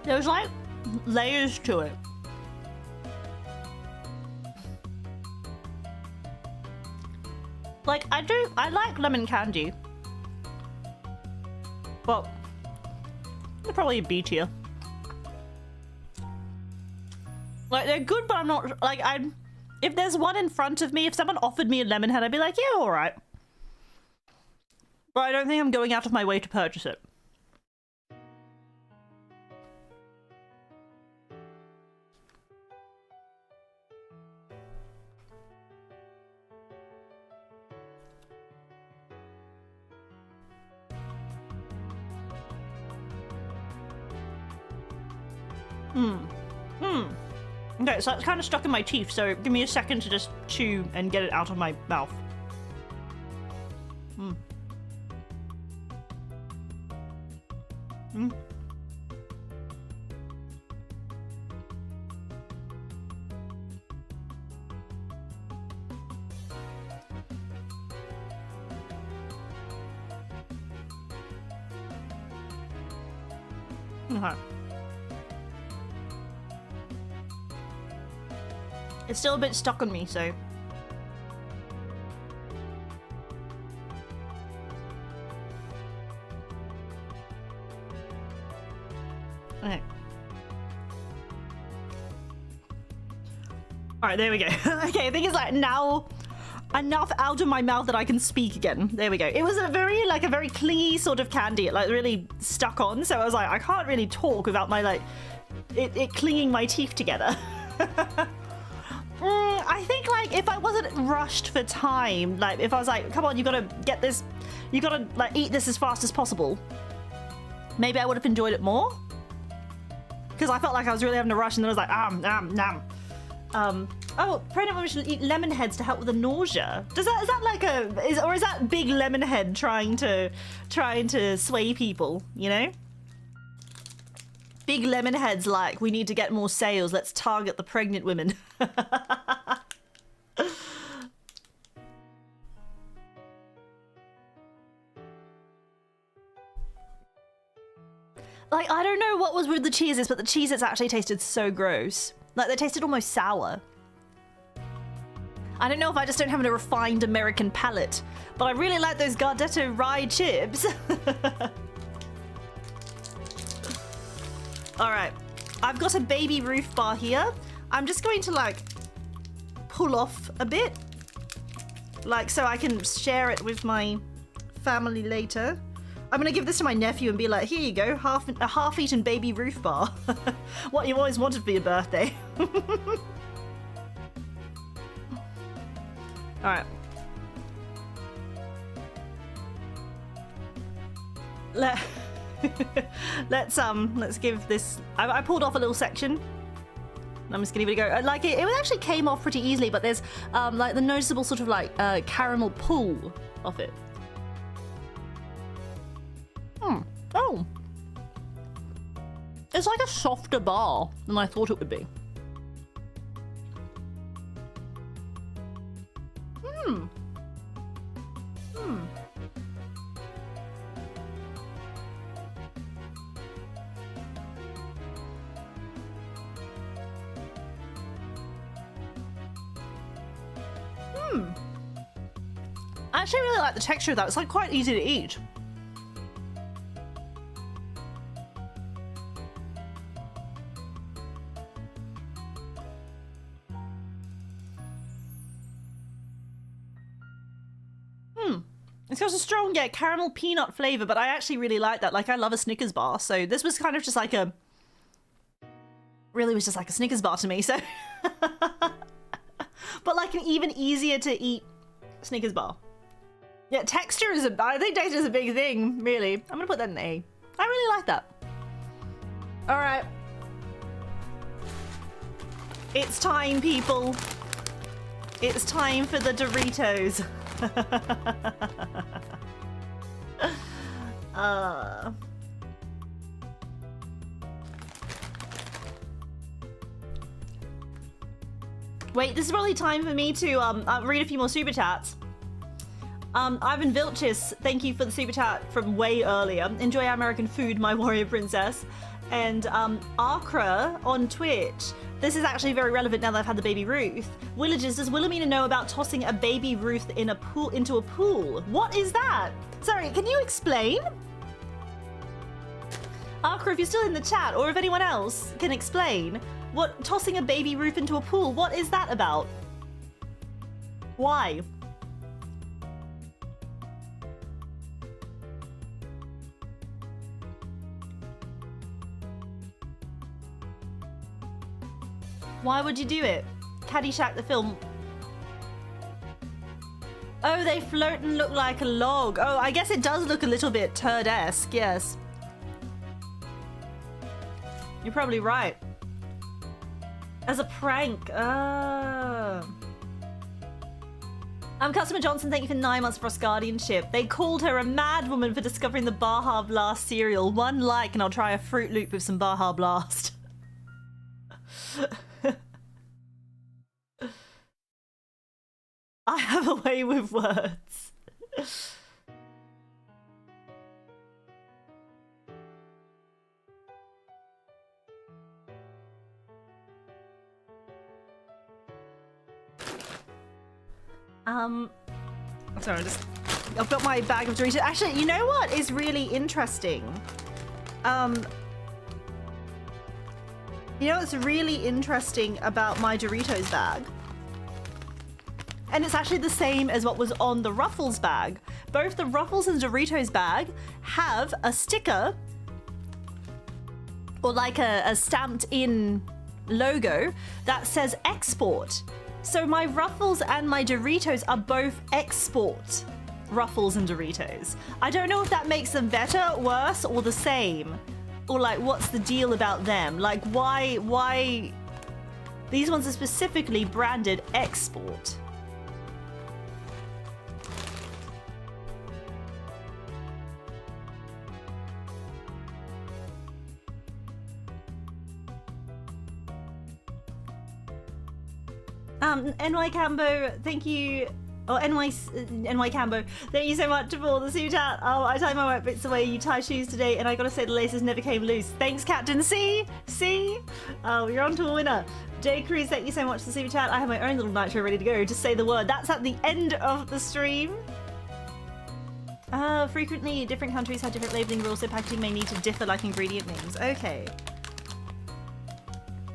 There's like layers to it. Like I like lemon candy. Well, they're probably a B tier. Like they're good, but I'm not like if there's one in front of me, if someone offered me a lemon head, I'd be like, yeah, all right. But I don't think I'm going out of my way to purchase it. Okay, so it's kind of stuck in my teeth, so give me a second to just chew and get it out of my mouth. Okay. It's still a bit stuck on me, so. Okay. Alright, there we go. Okay, I think it's like now enough out of my mouth that I can speak again. There we go. It was a very clingy sort of candy. It like really stuck on, so I was like, I can't really talk without my like it clinging my teeth together. I think like if I wasn't rushed for time, like if I was like, come on, you gotta get this, you gotta like eat this as fast as possible, maybe I would have enjoyed it more. Because I felt like I was really having to rush, and then I was like, oh, pregnant women should eat lemon heads to help with the nausea. Is that like or is that big lemon head trying to sway people, you know? Big lemon heads like, we need to get more sales, let's target the pregnant women. Like, I don't know what was with the Cheez-Its, but the Cheez-Its actually tasted so gross. Like, they tasted almost sour. I don't know if I just don't have a refined American palate, but I really like those Gardetto rye chips. All right, I've got a baby Ruth bar here. I'm just going to like pull off a bit, like so I can share it with my family later. I'm gonna give this to my nephew and be like, here you go, a half-eaten baby Ruth bar. What you always wanted for your birthday. Alright. Let's give this... I pulled off a little section. I'm just gonna give it a go. Like, it actually came off pretty easily, but there's, like, the noticeable sort of, like, caramel pull off it. Oh. It's like a softer bar than I thought it would be. I actually really like the texture of that. It's like quite easy to eat. It's got a strong, yeah, caramel peanut flavor, but I actually really like that. Like, I love a Snickers bar, so this was kind of just like a... Really was just like a Snickers bar to me, so... But like an even easier to eat Snickers bar. Yeah, texture is I think texture is a big thing, really. I'm gonna put that in A. I really like that. All right. It's time, people. It's time for the Doritos. Wait, this is probably time for me to read a few more super chats. Ivan Vilchis, thank you for the super chat from way earlier. Enjoy American food, my warrior princess. And Akra on Twitch. This is actually very relevant now that I've had the baby Ruth. Willagers, does Wilhelmina know about tossing a baby Ruth in a pool into a pool? What is that? Sorry, can you explain? Akra, if you're still in the chat, or if anyone else can explain, what tossing a baby Ruth into a pool, what is that about? Why? Why would you do it? Caddyshack the film. Oh, they float and look like a log. Oh, I guess it does look a little bit turd-esque, yes. You're probably right. As a prank. Customer Johnson, thank you for 9 months of Frost Guardianship. They called her a mad woman for discovering the Baja Blast cereal. 1 like and I'll try a Fruit Loop with some Baja Blast. I have a way with words. Sorry, I've got my bag of Doritos. Actually, you know what is really interesting? You know what's really interesting about my Doritos bag? And it's actually the same as what was on the Ruffles bag. Both the Ruffles and Doritos bag have a sticker or like a stamped in logo that says export. So my Ruffles and my Doritos are both export Ruffles and Doritos. I don't know if that makes them better, worse, or the same. Or like, what's the deal about them? Like, why? These ones are specifically branded export. NY Cambo, thank you. Oh, NY Cambo, thank you so much for the super chat. Oh, I tied my white bits away. You tie shoes today, and I gotta say the laces never came loose. Thanks, Captain. See? Oh, you're on to a winner. J Cruz, thank you so much for the super chat. I have my own little nitro ready to go. Just say the word. That's at the end of the stream. Frequently, different countries have different labeling rules, so packaging may need to differ like ingredient names. Okay.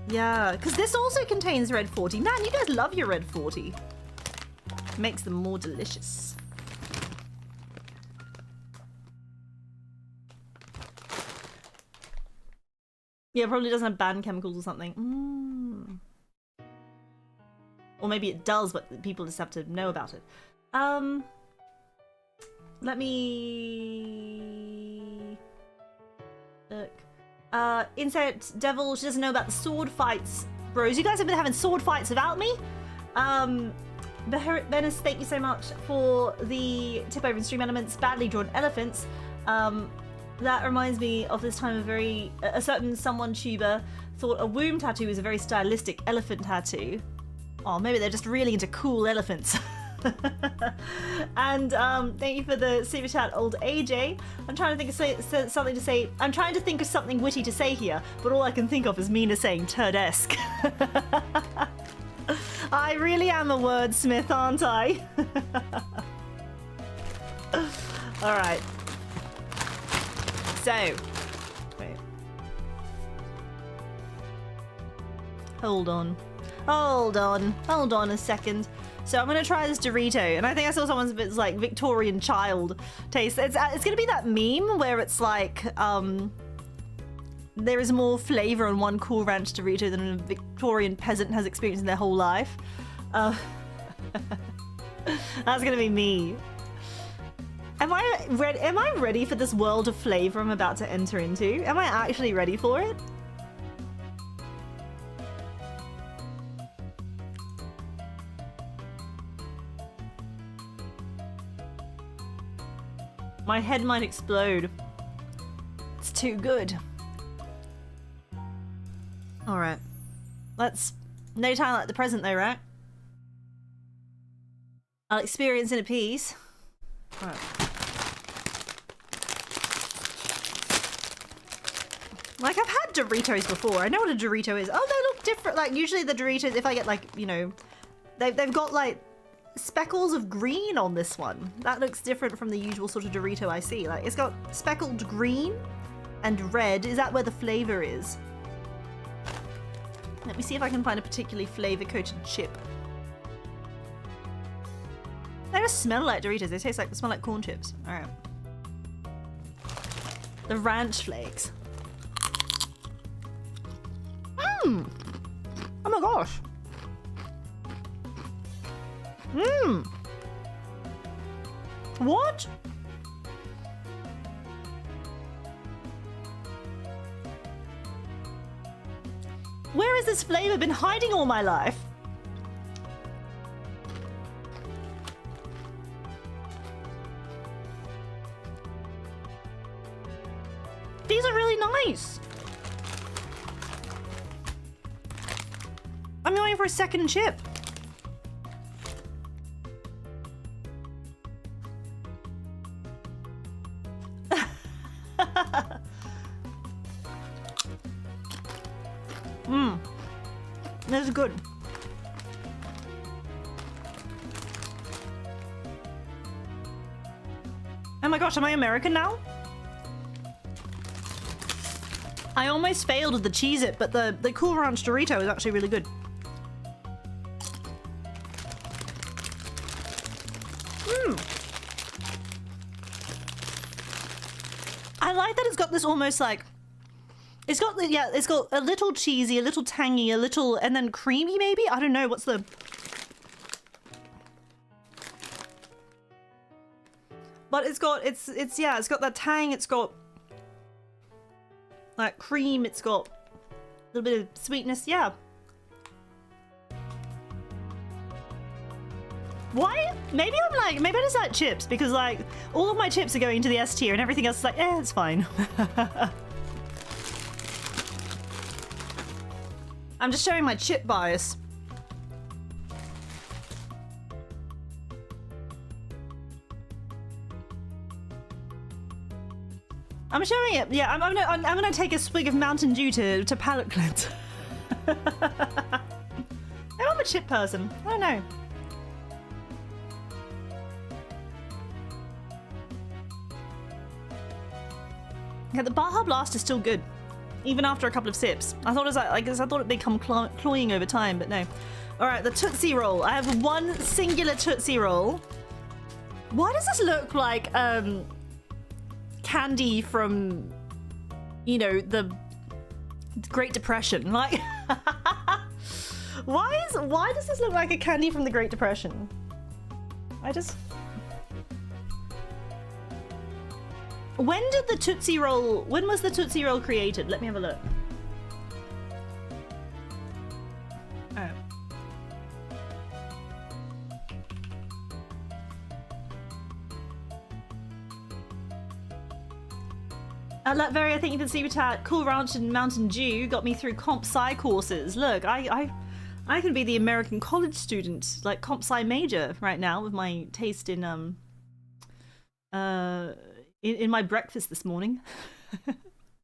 Yeah, because this also contains red 40. Man, you guys love your red 40. Makes them more delicious. Yeah, probably doesn't have banned chemicals or something. Or maybe it does, but people just have to know about it. Let me look. Insect Devil, she doesn't know about the sword fights. Bros, you guys have been having sword fights without me? Venice, thank you so much for the tip over in stream elements. Badly drawn elephants. That reminds me of this time a certain someone tuber thought a womb tattoo was a very stylistic elephant tattoo. Oh, maybe they're just really into cool elephants. And thank you for the super chat, old AJ. I'm trying to think of something to say. I'm trying to think of something witty to say here, but all I can think of is Mina saying turd-esque. I really am a wordsmith, aren't I? All right. So, wait. Hold on a second. So I'm gonna try this Dorito, and I think I saw someone's a bit like Victorian child taste. It's gonna be that meme where it's like there is more flavor on one Cool Ranch Dorito than a Victorian peasant has experienced in their whole life. That's gonna be me. Am I ready for this world of flavor I'm about to enter into? Am I actually ready for it? My head might explode. It's too good. Alright. No time like the present though, right? I'll experience in a piece. Alright. Like, I've had Doritos before. I know what a Dorito is. Oh, they look different. Like, usually the Doritos, if I get, like, you know, they've got, like, speckles of green on this one. That looks different from the usual sort of Dorito I see. Like, it's got speckled green and red. Is that where the flavor is? Let me see if I can find a particularly flavor-coated chip. They just smell like Doritos. They smell like corn chips. All right. The ranch flakes. Mmm. Oh my gosh. Mmm. What? Where has this flavor been hiding all my life? These are really nice. I'm going for a second chip. This is good. Oh my gosh, am I American now? I almost failed with the Cheez-It, but the Cool Ranch Dorito is actually really good. I like that it's got this almost like, it's got a little cheesy, a little tangy, a little, and then creamy maybe? I don't know, what's the... But it's got that tang, it's got like cream, it's got a little bit of sweetness, yeah. Why? Maybe I just like chips because like all of my chips are going to the S tier and everything else is like, it's fine. I'm just showing my chip bias. I'm showing it. Yeah, I'm gonna take a swig of Mountain Dew to palate cleanse. Maybe I'm a chip person. I don't know. Yeah, the Baja Blast is still good, even after a couple of sips. I thought it was like I thought it'd become cloying over time, but no. All right, the Tootsie Roll. I have one singular Tootsie Roll. Why does this look like candy from, you know, the Great Depression. Like, why does this look like a candy from the Great Depression? When did the Tootsie Roll, when was the Tootsie Roll created? Let me have a look. Oh. Latveria, thank you for the super chat. Cool Ranch and Mountain Dew got me through comp sci courses. Look, I can be the American college student, like comp sci major right now with my taste in my breakfast this morning.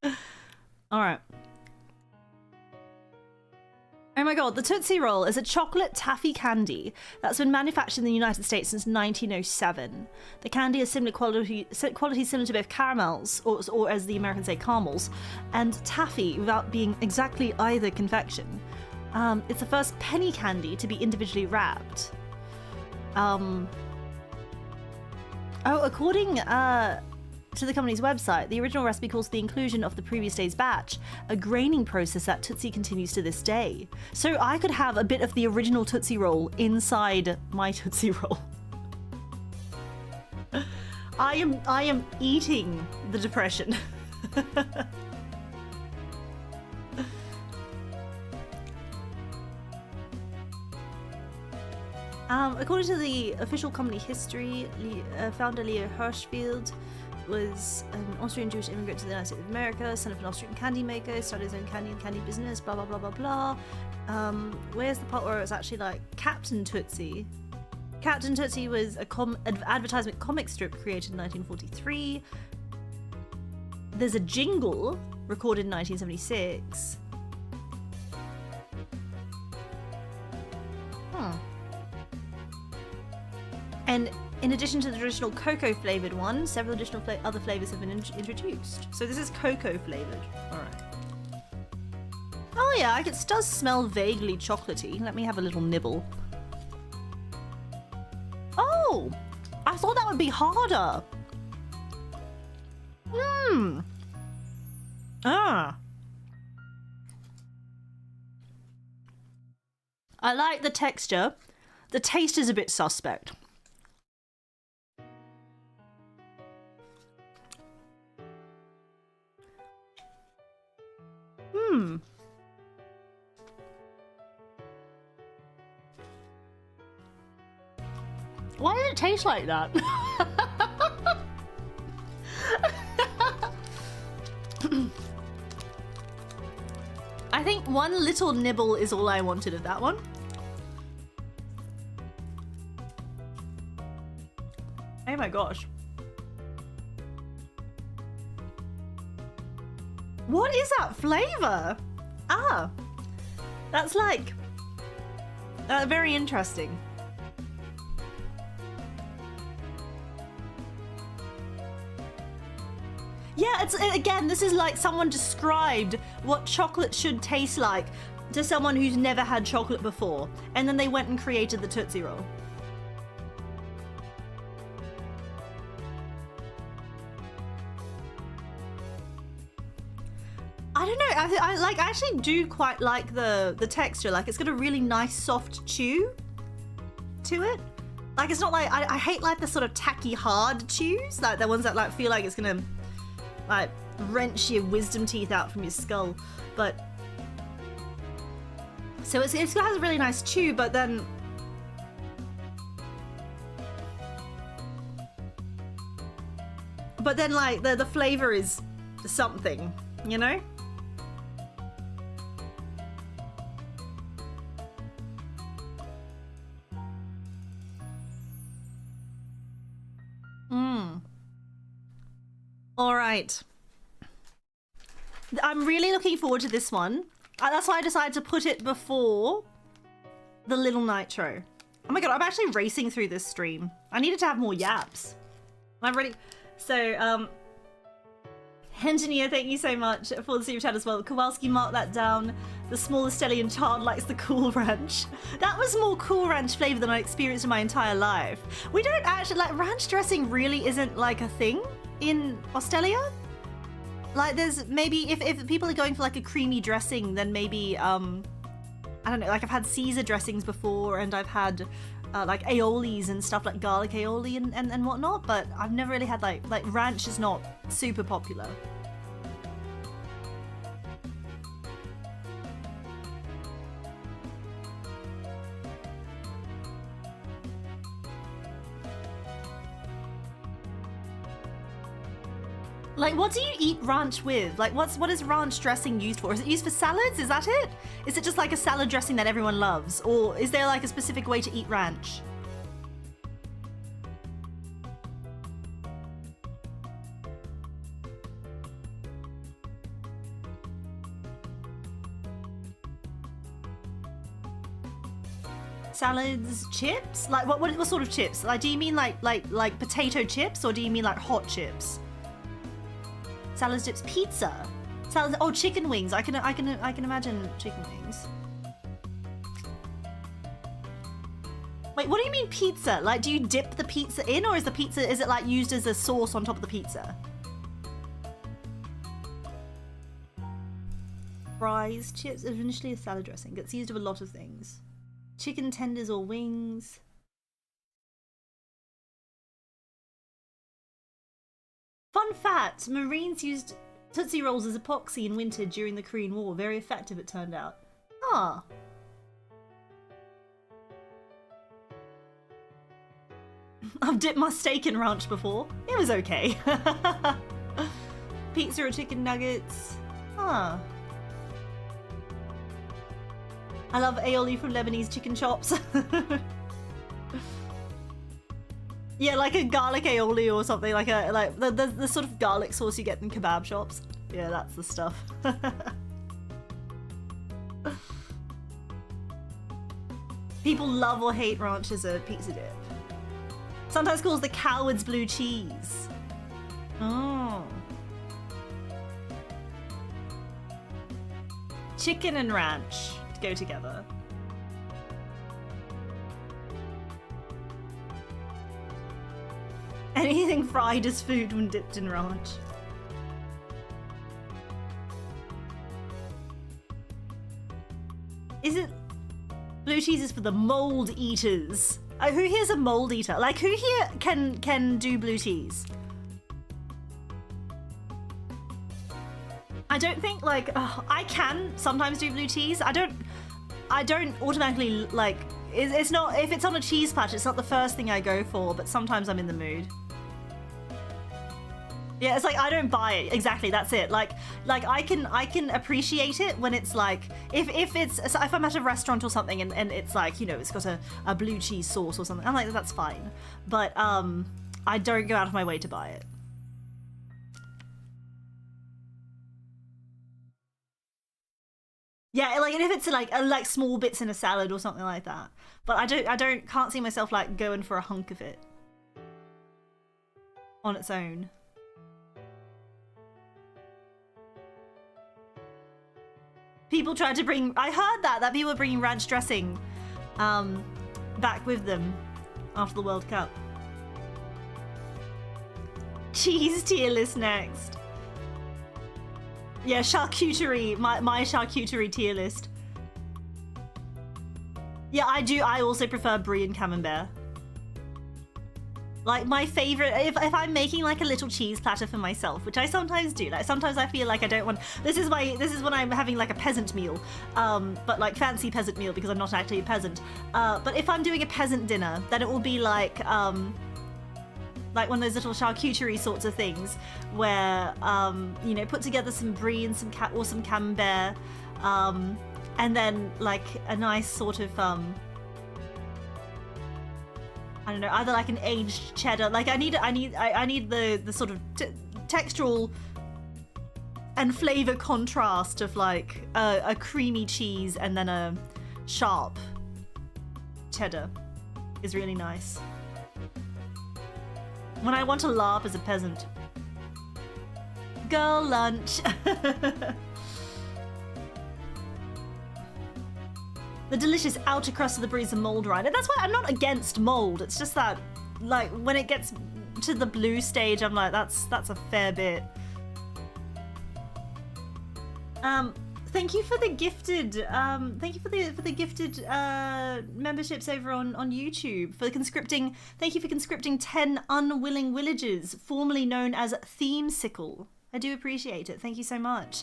All right. Oh my god, the Tootsie Roll is a chocolate taffy candy that's been manufactured in the United States since 1907. The candy is similar quality similar to both caramels, or as the Americans say, caramels, and taffy without being exactly either confection. It's the first penny candy to be individually wrapped. According to the company's website, the original recipe calls for the inclusion of the previous day's batch, a graining process that Tootsie continues to this day. So I could have a bit of the original Tootsie Roll inside my Tootsie Roll. I am eating the depression. According to the official company history, founder Leo Hirschfeld was an Austrian Jewish immigrant to the United States of America, son of an Austrian candy maker, started his own candy and candy business, blah blah blah blah blah. Where's the part where it was actually like Captain Tootsie? Captain Tootsie was an advertisement comic strip created in 1943. There's a jingle recorded in 1976. And in addition to the traditional cocoa flavored one, several additional other flavors have been introduced. So this is cocoa flavored. All right. Oh yeah, it does smell vaguely chocolatey. Let me have a little nibble. Oh, I thought that would be harder. I like the texture. The taste is a bit suspect. Why does it taste like that? I think one little nibble is all I wanted of that one. Oh my gosh. What is that flavor? Ah, that's like very interesting. Yeah, again, this is like someone described what chocolate should taste like to someone who's never had chocolate before, and then they went and created the Tootsie Roll. I don't know, I actually do quite like the texture. Like, it's got a really nice soft chew to it. Like, it's not like, I hate like the sort of tacky hard chews, like the ones that like feel like it's gonna like wrench your wisdom teeth out from your skull. But so it has a really nice chew, but then like the flavor is something, you know? All right. I'm really looking forward to this one. That's why I decided to put it before the Little Nitro. Oh my god, I'm actually racing through this stream. I needed to have more yaps. I'm ready. So, Engineer, thank you so much for the super chat as well. Kowalski marked that down. The smallest stallion child likes the Cool Ranch. That was more Cool Ranch flavor than I experienced in my entire life. We don't actually, like, ranch dressing really isn't like a thing in Australia. Like there's maybe if people are going for like a creamy dressing, then maybe I don't know, like I've had Caesar dressings before, and I've had like aiolis and stuff, like garlic aioli and whatnot, but I've never really had like ranch is not super popular. Like, what do you eat ranch with? Like, what is ranch dressing used for? Is it used for salads? Is that it? Is it just like a salad dressing that everyone loves? Or is there like a specific way to eat ranch? Salads, chips? Like, what sort of chips? Like, do you mean like potato chips, or do you mean like hot chips? Salads, dips, pizza. Salads. Oh, chicken wings. I can imagine chicken wings. Wait, what do you mean pizza? Like, do you dip the pizza in, or is it like used as a sauce on top of the pizza? Fries, chips. Initially a salad dressing. Gets used with a lot of things. Chicken tenders or wings. Fun fact, Marines used Tootsie Rolls as epoxy in winter during the Korean War. Very effective, it turned out. Ah. I've dipped my steak in ranch before. It was okay. Pizza or chicken nuggets. Ah. I love aioli from Lebanese chicken chops. Yeah, like a garlic aioli or something, like the sort of garlic sauce you get in kebab shops. Yeah, that's the stuff. People love or hate ranch as a pizza dip. Sometimes called the coward's blue cheese. Oh. Chicken and ranch go together. Anything fried is food when dipped in ranch. Is it... Blue cheese is for the mold eaters. Who here's a mold eater? Like, who here can do blue cheese? I don't think, like... I can sometimes do blue cheese. I don't automatically, like... It's not... If it's on a cheese patch, it's not the first thing I go for, but sometimes I'm in the mood. Yeah, it's like I don't buy it. Exactly, that's it. Like I can appreciate it when it's like if I'm at a restaurant or something and it's like, you know, it's got a blue cheese sauce or something. I'm like, that's fine. But I don't go out of my way to buy it. Yeah, like if it's like small bits in a salad or something like that. But I can't see myself like going for a hunk of it on its own. People tried to bring... I heard that people were bringing ranch dressing back with them after the World Cup. Cheese tier list next. Yeah, charcuterie. My charcuterie tier list. Yeah, I do. I also prefer brie and camembert. Like my favorite, if I'm making like a little cheese platter for myself, which I sometimes do, like sometimes I feel like I don't want, this is when I'm having like a peasant meal, but like fancy peasant meal because I'm not actually a peasant. But if I'm doing a peasant dinner, then it will be like one of those little charcuterie sorts of things where, you know, put together some brie and some camembert, and then like a nice sort of, I don't know, either like an aged cheddar. Like I need the sort of textural and flavor contrast of like a creamy cheese and then a sharp cheddar is really nice. When I want to laugh as a peasant. Girl lunch. The delicious outer crust of the brie is a mold rider. That's why I'm not against mold. It's just that, like, when it gets to the blue stage, I'm like, that's a fair bit. Thank you for the gifted, thank you for the gifted memberships over on YouTube. For the conscripting, thank you for conscripting 10 unwilling villagers, formerly known as Themesicle. I do appreciate it. Thank you so much.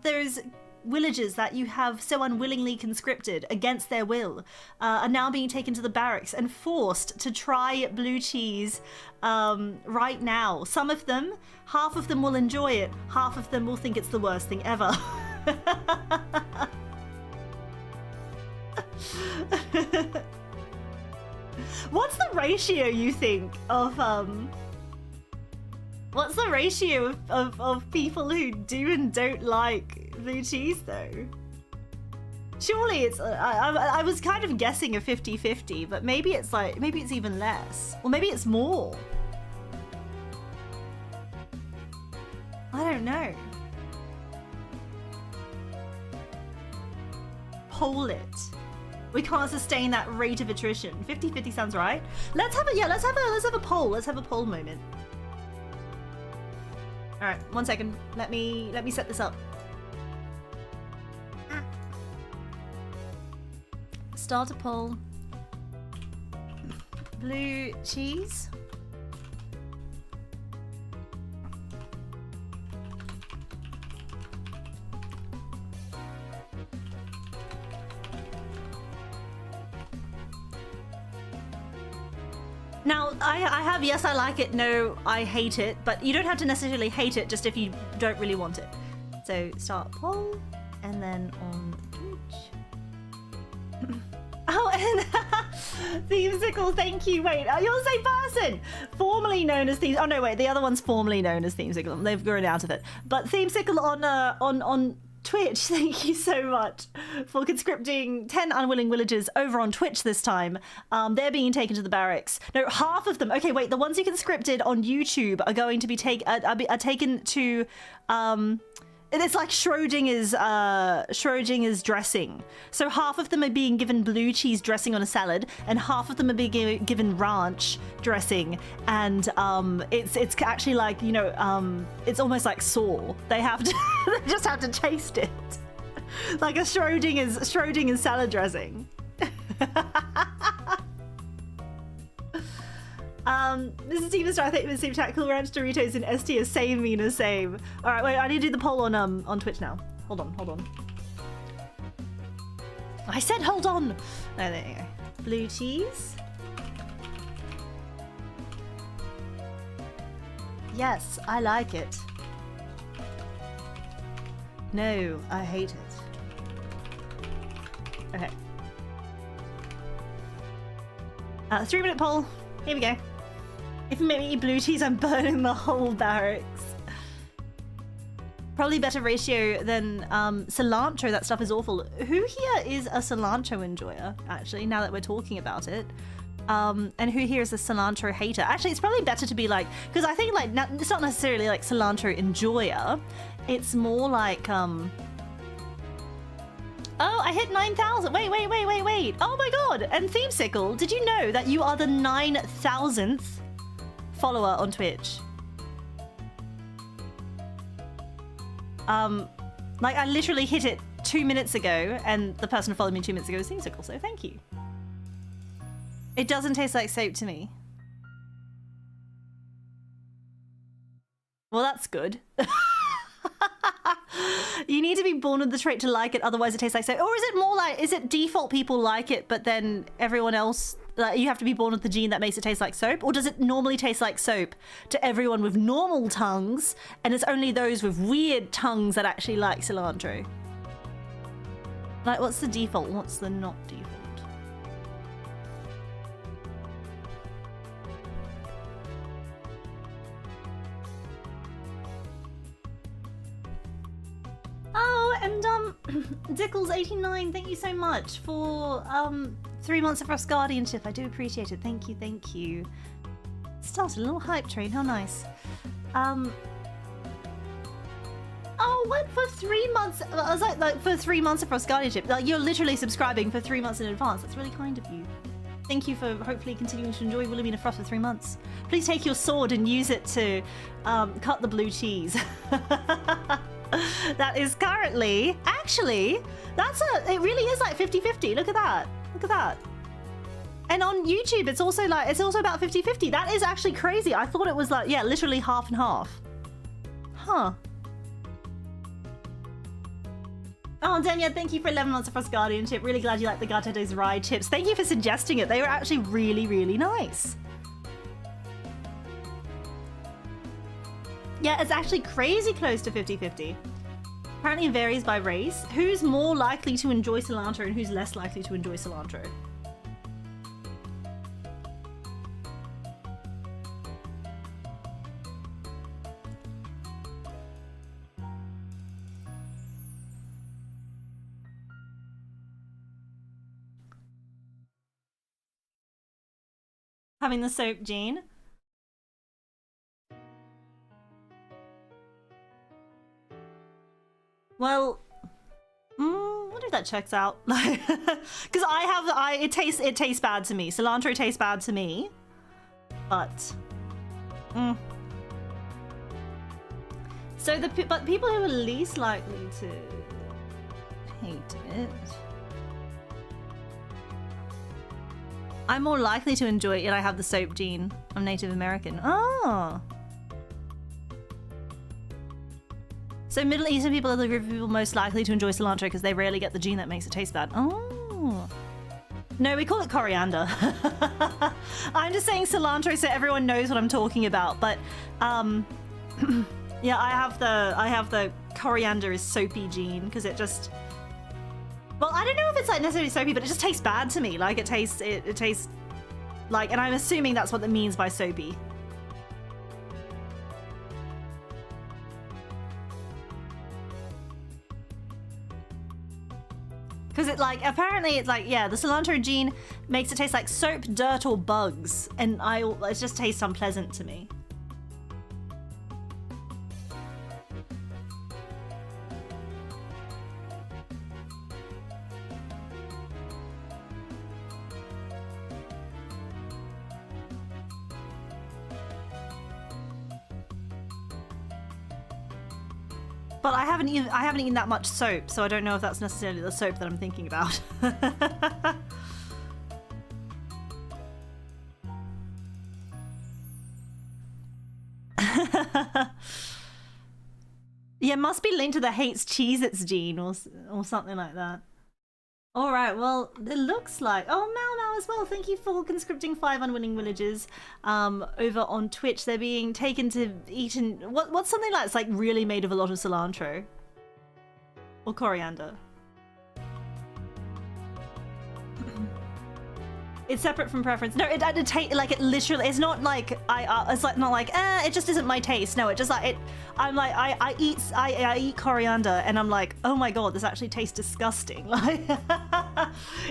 There's villagers that you have so unwillingly conscripted against their will are now being taken to the barracks and forced to try blue cheese right now. Some of them, half of them will enjoy it, half of them will think it's the worst thing ever. What's the ratio, you think, of what's the ratio of people who do and don't like blue cheese though? Surely it's I was kind of guessing a 50-50, but maybe it's like, maybe it's even less, or maybe it's more. I don't know. Poll it. We can't sustain that rate of attrition. 50-50 sounds right. Let's have a let's have a poll. Let's have a poll moment. All right, 1 second. Let me set this up. Start a poll. Blue cheese. Now, I have yes, I like it, no, I hate it, but you don't have to necessarily hate it just if you don't really want it. So start poll, and then on Twitch. Oh, and Themesicle, thank you. Wait, you're the same person. Formerly known as Themesicle. Oh no, wait, the other one's formerly known as Themesicle. They've grown out of it. But Themesicle on Twitch, thank you so much for conscripting 10 unwilling villagers over on Twitch this time. They're being taken to the barracks. No, half of them. Okay, wait, the ones you conscripted on YouTube are going to be taken to it's like Schrodinger's dressing. So half of them are being given blue cheese dressing on a salad, and half of them are being given ranch dressing. And it's actually like, you know, it's almost like Saw. They have to they just have to taste it, like a Schrodinger's salad dressing. This is Steven Star. I think it was same chat. Cool Ranch Doritos and ST is same mean as same. All right, wait. I need to do the poll on Twitch now. Hold on. I said hold on. Oh, there you go. Blue cheese. Yes, I like it. No, I hate it. Okay. 3-minute poll. Here we go. If you make me eat blue cheese, I'm burning the whole barracks. Probably better ratio than cilantro. That stuff is awful. Who here is a cilantro enjoyer, actually, now that we're talking about it? And who here is a cilantro hater? Actually, it's probably better to be like, because I think like, it's not necessarily like cilantro enjoyer. It's more like, oh, I hit 9,000. Wait. Oh my God. And Themesicle, did you know that you are the 9,000th follower on Twitch? Like I literally hit it 2 minutes ago, and the person who followed me 2 minutes ago is Themesicle, so thank you. It doesn't taste like soap to me. Well, that's good. You need to be born with the trait to like it, otherwise it tastes like soap. Or is it more like, is it default people like it, but then everyone else, like, you have to be born with the gene that makes it taste like soap? Or does it normally taste like soap to everyone with normal tongues, and it's only those with weird tongues that actually like cilantro? Like, what's the default? What's the not default? Oh, and Dickles89, thank you so much for 3 months of Frost Guardianship. I do appreciate it. Thank you. Started a little hype train. How nice. Oh, what, for 3 months? I was like for 3 months of Frost Guardianship. Like, you're literally subscribing for 3 months in advance. That's really kind of you. Thank you for hopefully continuing to enjoy Wilhelmina Frost for 3 months. Please take your sword and use it to cut the blue cheese. That is currently, actually, it really is like 50-50. Look at that. Look at that. And on YouTube, it's also about 50-50. That is actually crazy. I thought it was like, yeah, literally half and half. Huh. Oh, Danya, thank you for 11 months of Frost Guardianship. Really glad you like the Gateto's ride chips. Thank you for suggesting it. They were actually really, really nice. Yeah, it's actually crazy close to 50-50. Apparently it varies by race. Who's more likely to enjoy cilantro and who's less likely to enjoy cilantro? Having the soap gene. Well, I wonder if that checks out. Because it tastes bad to me. Cilantro tastes bad to me. But, but people who are least likely to hate it. I'm more likely to enjoy it, yet I have the soap gene. I'm Native American. Oh. So Middle Eastern people are the group of people most likely to enjoy cilantro because they rarely get the gene that makes it taste bad. Oh. No, we call it coriander. I'm just saying cilantro so everyone knows what I'm talking about. But yeah, I have the coriander is soapy gene because it just. Well, I don't know if it's like necessarily soapy, but it just tastes bad to me. Like it tastes like, and I'm assuming that's what it means by soapy. Because apparently it's like, yeah, the cilantro gene makes it taste like soap, dirt, or bugs. And it just tastes unpleasant to me. But I haven't eaten that much soap, so I don't know if that's necessarily the soap that I'm thinking about. Yeah, must be linked to the hates Cheez-Its gene or something like that. All right, well, it looks like... Oh, Mau as well. Thank you for conscripting 5 unwilling villagers over on Twitch. They're being taken to eat in... What's something like it's like really made of a lot of cilantro? Or coriander? It's separate from preference. No, it like it literally. It's not like it's like not like it just isn't my taste. No, it just like it. I'm like I eat coriander and I'm like, oh my god, this actually tastes disgusting. Like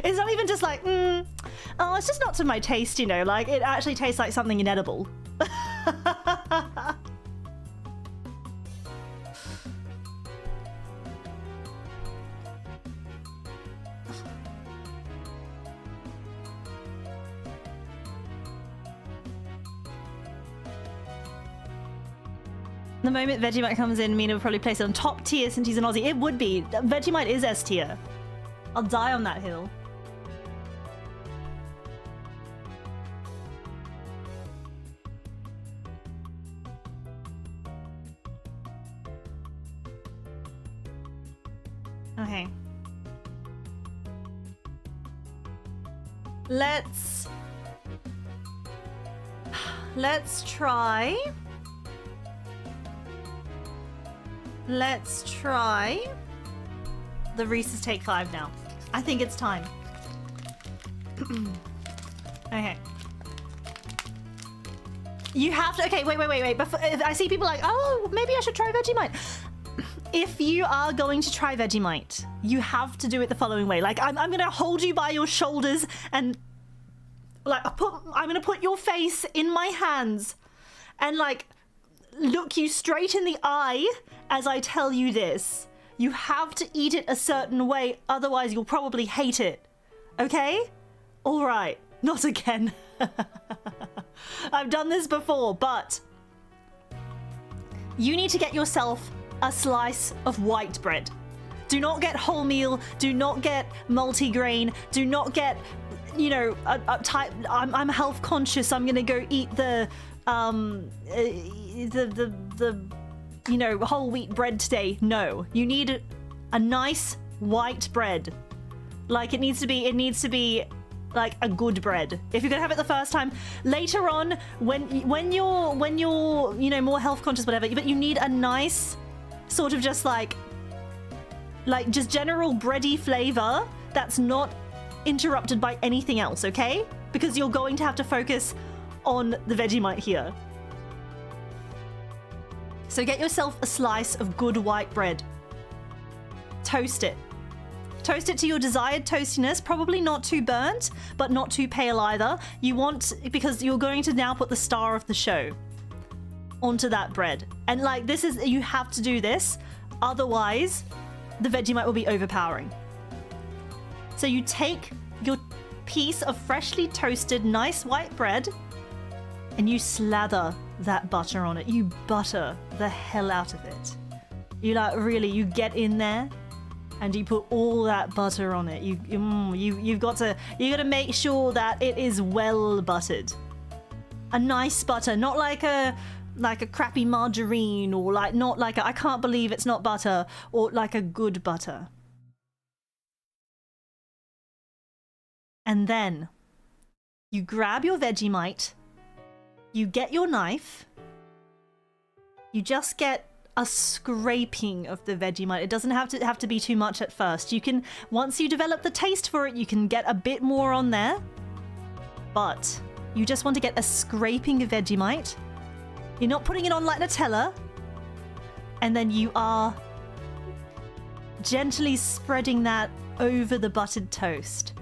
it's not even just like oh, it's just not to my taste, you know. Like it actually tastes like something inedible. The moment Vegemite comes in, Mina would probably place it on top tier since he's an Aussie. It would be. Vegemite is S tier. I'll die on that hill. Okay. Let's try. Let's try the Reese's Take 5 now. I think it's time. Okay. You have to, okay, wait. Before, I see people like, oh, maybe I should try Vegemite. If you are going to try Vegemite, you have to do it the following way. Like, I'm going to hold you by your shoulders and like, I'm going to put your face in my hands and like, look you straight in the eye as I tell you this. You have to eat it a certain way, otherwise you'll probably hate it. Okay? All right. Not again. I've done this before, but you need to get yourself a slice of white bread. Do not get wholemeal, do not get multigrain, do not get, you know, I'm health conscious, I'm gonna go eat the you know, whole wheat bread today. No, you need a nice white bread. Like it needs to be like a good bread. If you're gonna have it the first time, later on when you're you know, more health conscious, whatever, but you need a nice sort of just like just general bready flavor that's not interrupted by anything else, okay? Because you're going to have to focus on the Vegemite here. So get yourself a slice of good white bread. Toast it. Toast it to your desired toastiness, probably not too burnt, but not too pale either. You want, because you're going to now put the star of the show onto that bread. And like, this is, you have to do this, otherwise the Vegemite will be overpowering. So you take your piece of freshly toasted, nice white bread, and you slather that butter on it. You butter the hell out of it. You like, really, you get in there and you put all that butter on it. You gotta make sure that it is well buttered. A nice butter, not like a crappy margarine, or like not like a, I can't believe it's not butter, or like a good butter. And then you grab your Vegemite, you get your knife, you just get a scraping of the Vegemite. It doesn't have to be too much at first. You can, once you develop the taste for it, you can get a bit more on there, but you just want to get a scraping of Vegemite. You're not putting it on like Nutella, and then you are gently spreading that over the buttered toast,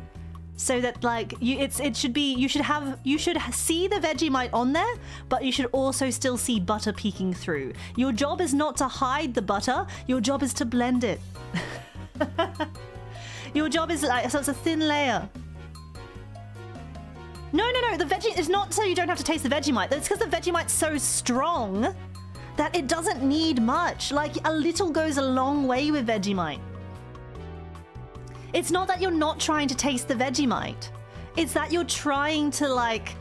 so that like you should see the Vegemite on there, but you should also still see butter peeking through. Your job is not to hide the butter, your job is to blend it. Your job is like, so it's a thin layer. No, the veggie is not so you don't have to taste the Vegemite. It's because the Vegemite's so strong that it doesn't need much. Like, a little goes a long way with Vegemite. It's not that you're not trying to taste the Vegemite. It's that you're trying to like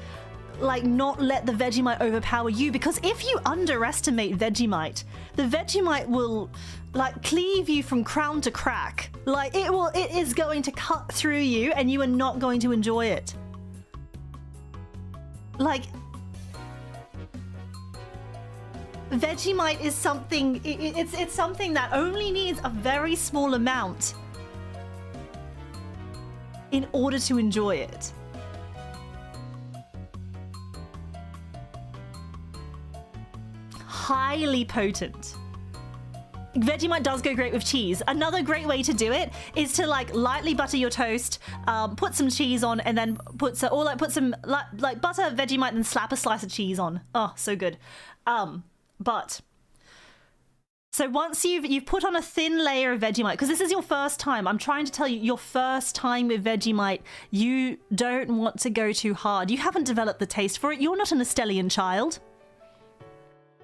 not let the Vegemite overpower you, because if you underestimate Vegemite, the Vegemite will like cleave you from crown to crack. Like it is going to cut through you and you are not going to enjoy it. Like, Vegemite is something, it's something that only needs a very small amount in order to enjoy it. Highly potent. Vegemite does go great with cheese. Another great way to do it is to like lightly butter your toast, put some cheese on, and then put some like butter Vegemite and slap a slice of cheese on. Oh, so good. But so once you've put on a thin layer of Vegemite, because this is your first time, I'm trying to tell you, your first time with Vegemite, you don't want to go too hard. You haven't developed the taste for it. You're not an Estelian child.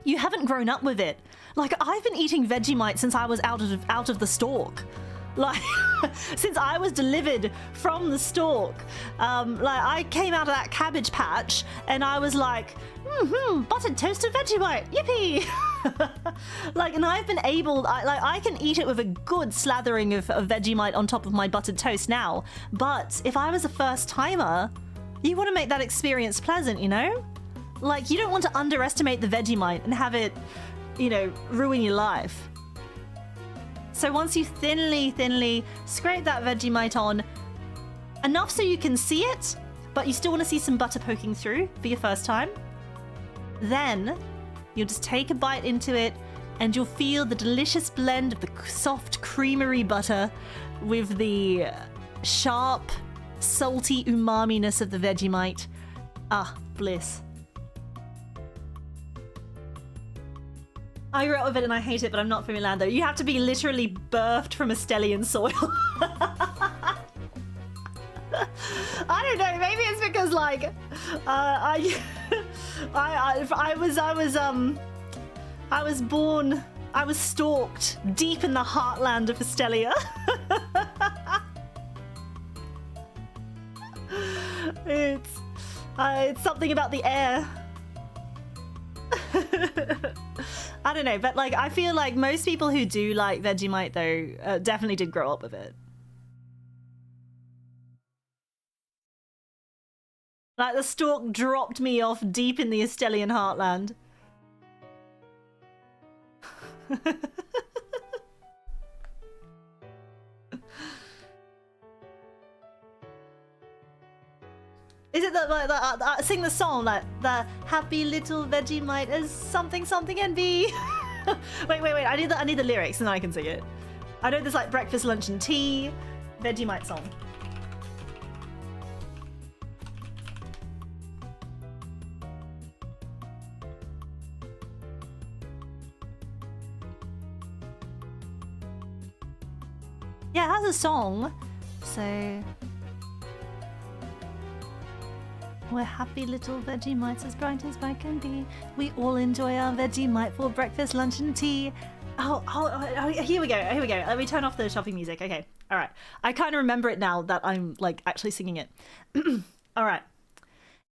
You haven't grown up with it. Like, I've been eating Vegemite since I was out of the stalk. Like, since I was delivered from the stalk. Like, I came out of that cabbage patch and I was like, buttered toasted Vegemite, yippee! Like, and I've been able, I can eat it with a good slathering of Vegemite on top of my buttered toast now. But if I was a first timer, you want to make that experience pleasant, you know? Like, you don't want to underestimate the Vegemite and have it, you know, ruin your life. So once you thinly scrape that Vegemite on, enough so you can see it, but you still want to see some butter poking through for your first time, then you'll just take a bite into it and you'll feel the delicious blend of the soft creamery butter with the sharp, salty umami-ness of the Vegemite. Ah, bliss. I grew up with it and I hate it, but I'm not from Orlando. You have to be literally birthed from Estelian soil. I don't know. Maybe it's because like I was born I was stalked deep in the heartland of Estelia. It's something about the air. I don't know, but like I feel like most people who do like Vegemite though definitely did grow up with it. Like the stalk dropped me off deep in the Estelian heartland. Is it that sing the song like the happy little Vegemite is something something and be? wait. I need the lyrics and then I can sing it. I know there's like breakfast, lunch, and tea. Vegemite song. Yeah, it has a song. So we're happy little Vegemites, as bright can be. We all enjoy our Vegemite for breakfast, lunch, and tea. Oh, here we go. Let me turn off the shopping music. Okay, all right. I kind of remember it now that I'm like actually singing it. All right.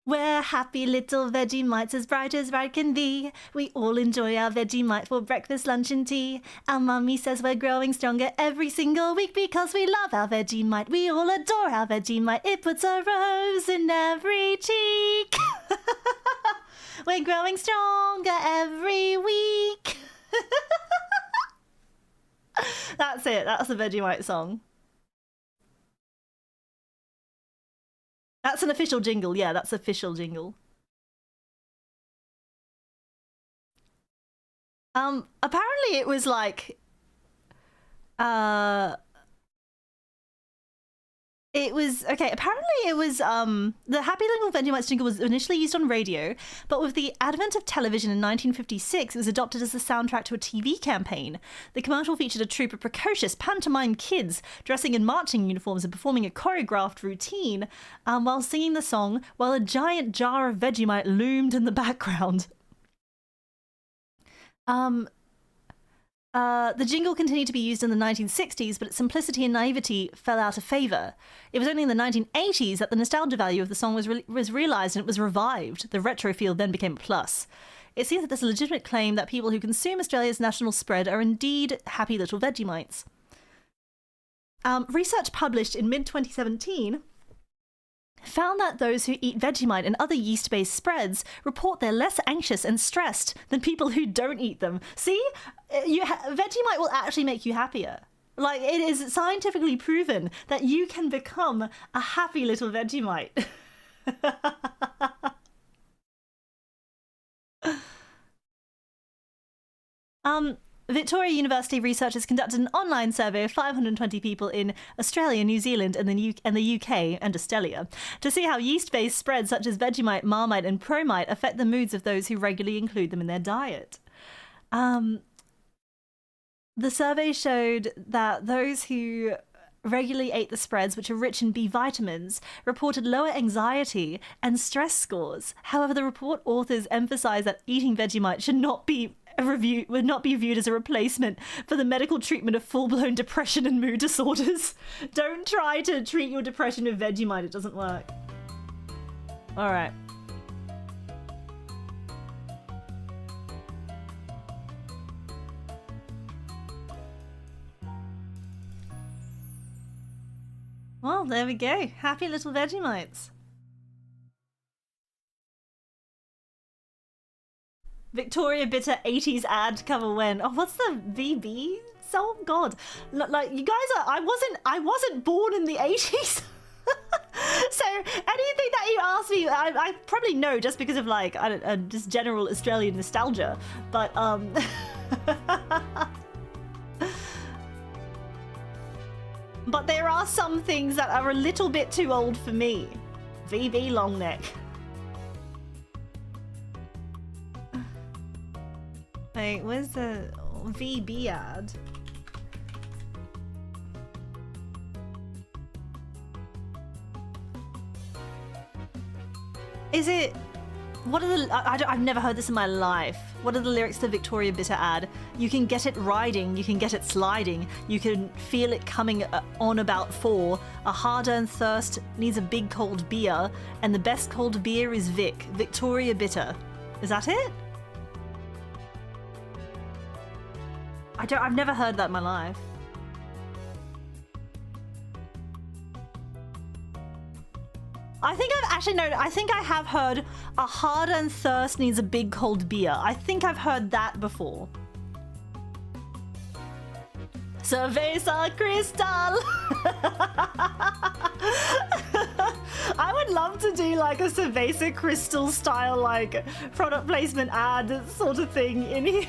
We're happy little Vegemites, as bright can be. We all enjoy our Vegemite for breakfast, lunch, and tea. Our mummy says we're growing stronger every single week because we love our Vegemite. We all adore our Vegemite. It puts a rose in every cheek. We're growing stronger every week. That's it. That's the Vegemite song. That's an official jingle. Yeah, that's official jingle. Apparently it was like apparently it was the Happy Little Vegemite jingle was initially used on radio, but with the advent of television in 1956 it was adopted as the soundtrack to a TV campaign. The commercial featured a troupe of precocious pantomime kids dressing in marching uniforms and performing a choreographed routine while singing the song while a giant jar of Vegemite loomed in the background. The jingle continued to be used in the 1960s, but its simplicity and naivety fell out of favour. It was only in the 1980s that the nostalgia value of the song was realised and it was revived. The retro feel then became a plus. It seems that there's a legitimate claim that people who consume Australia's national spread are indeed happy little Vegemites. Research published in mid-2017 found that those who eat Vegemite and other yeast-based spreads report they're less anxious and stressed than people who don't eat them. See? Vegemite will actually make you happier. Like, it is scientifically proven that you can become a happy little Vegemite. Victoria University researchers conducted an online survey of 520 people in Australia, New Zealand, and the UK and Australia to see how yeast-based spreads such as Vegemite, Marmite, and Promite affect the moods of those who regularly include them in their diet. The survey showed that those who regularly ate the spreads, which are rich in B vitamins, reported lower anxiety and stress scores. However, the report authors emphasised that eating Vegemite would not be viewed as a replacement for the medical treatment of full-blown depression and mood disorders. Don't try to treat your depression with Vegemite, it doesn't work. Alright. Well, there we go. Happy little Vegemites. Victoria Bitter 80s ad cover when. Oh, what's the VB? Oh God, like you guys are. I wasn't born in the 80s. So anything that you ask me, I probably know just because of like just general Australian nostalgia. But but there are some things that are a little bit too old for me. VB long neck. Wait, where's the VB ad? Is it... What are the... I've never heard this in my life. What are the lyrics to Victoria Bitter ad? You can get it riding, you can get it sliding, you can feel it coming on about 4. A hard-earned thirst needs a big cold beer, and the best cold beer is Vic. Victoria Bitter. Is that it? I've never heard that in my life. I think I've actually, no, I think I have heard a hard-earned thirst needs a big cold beer. I think I've heard that before. Cerveza Cristal! I would love to do like a Cerveza Crystal style like product placement ad sort of thing in here.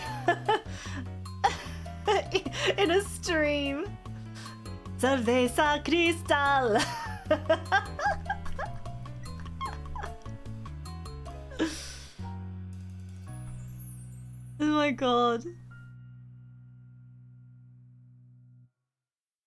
In a stream. Cerveza Cristal! Oh my god.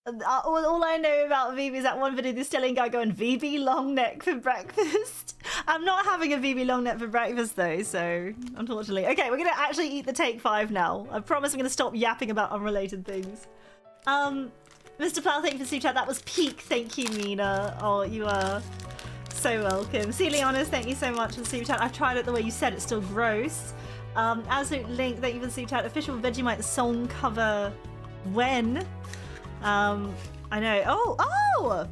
All I know about Bibi is that one video, this telling guy going Bibi long neck for breakfast. I'm not having a Bibi long neck for breakfast though, so unfortunately. Okay, we're gonna actually eat the take 5 now. I promise I'm gonna stop yapping about unrelated things. Mr. Plow, thank you for super chat. That was peak. Thank you, Mina. Oh, you are so welcome. Celianas, thank you so much for the super chat. I've tried it the way you said, it's still gross. Absolute Link, thank you for the super chat. Official Vegemite song cover when? I know. Oh,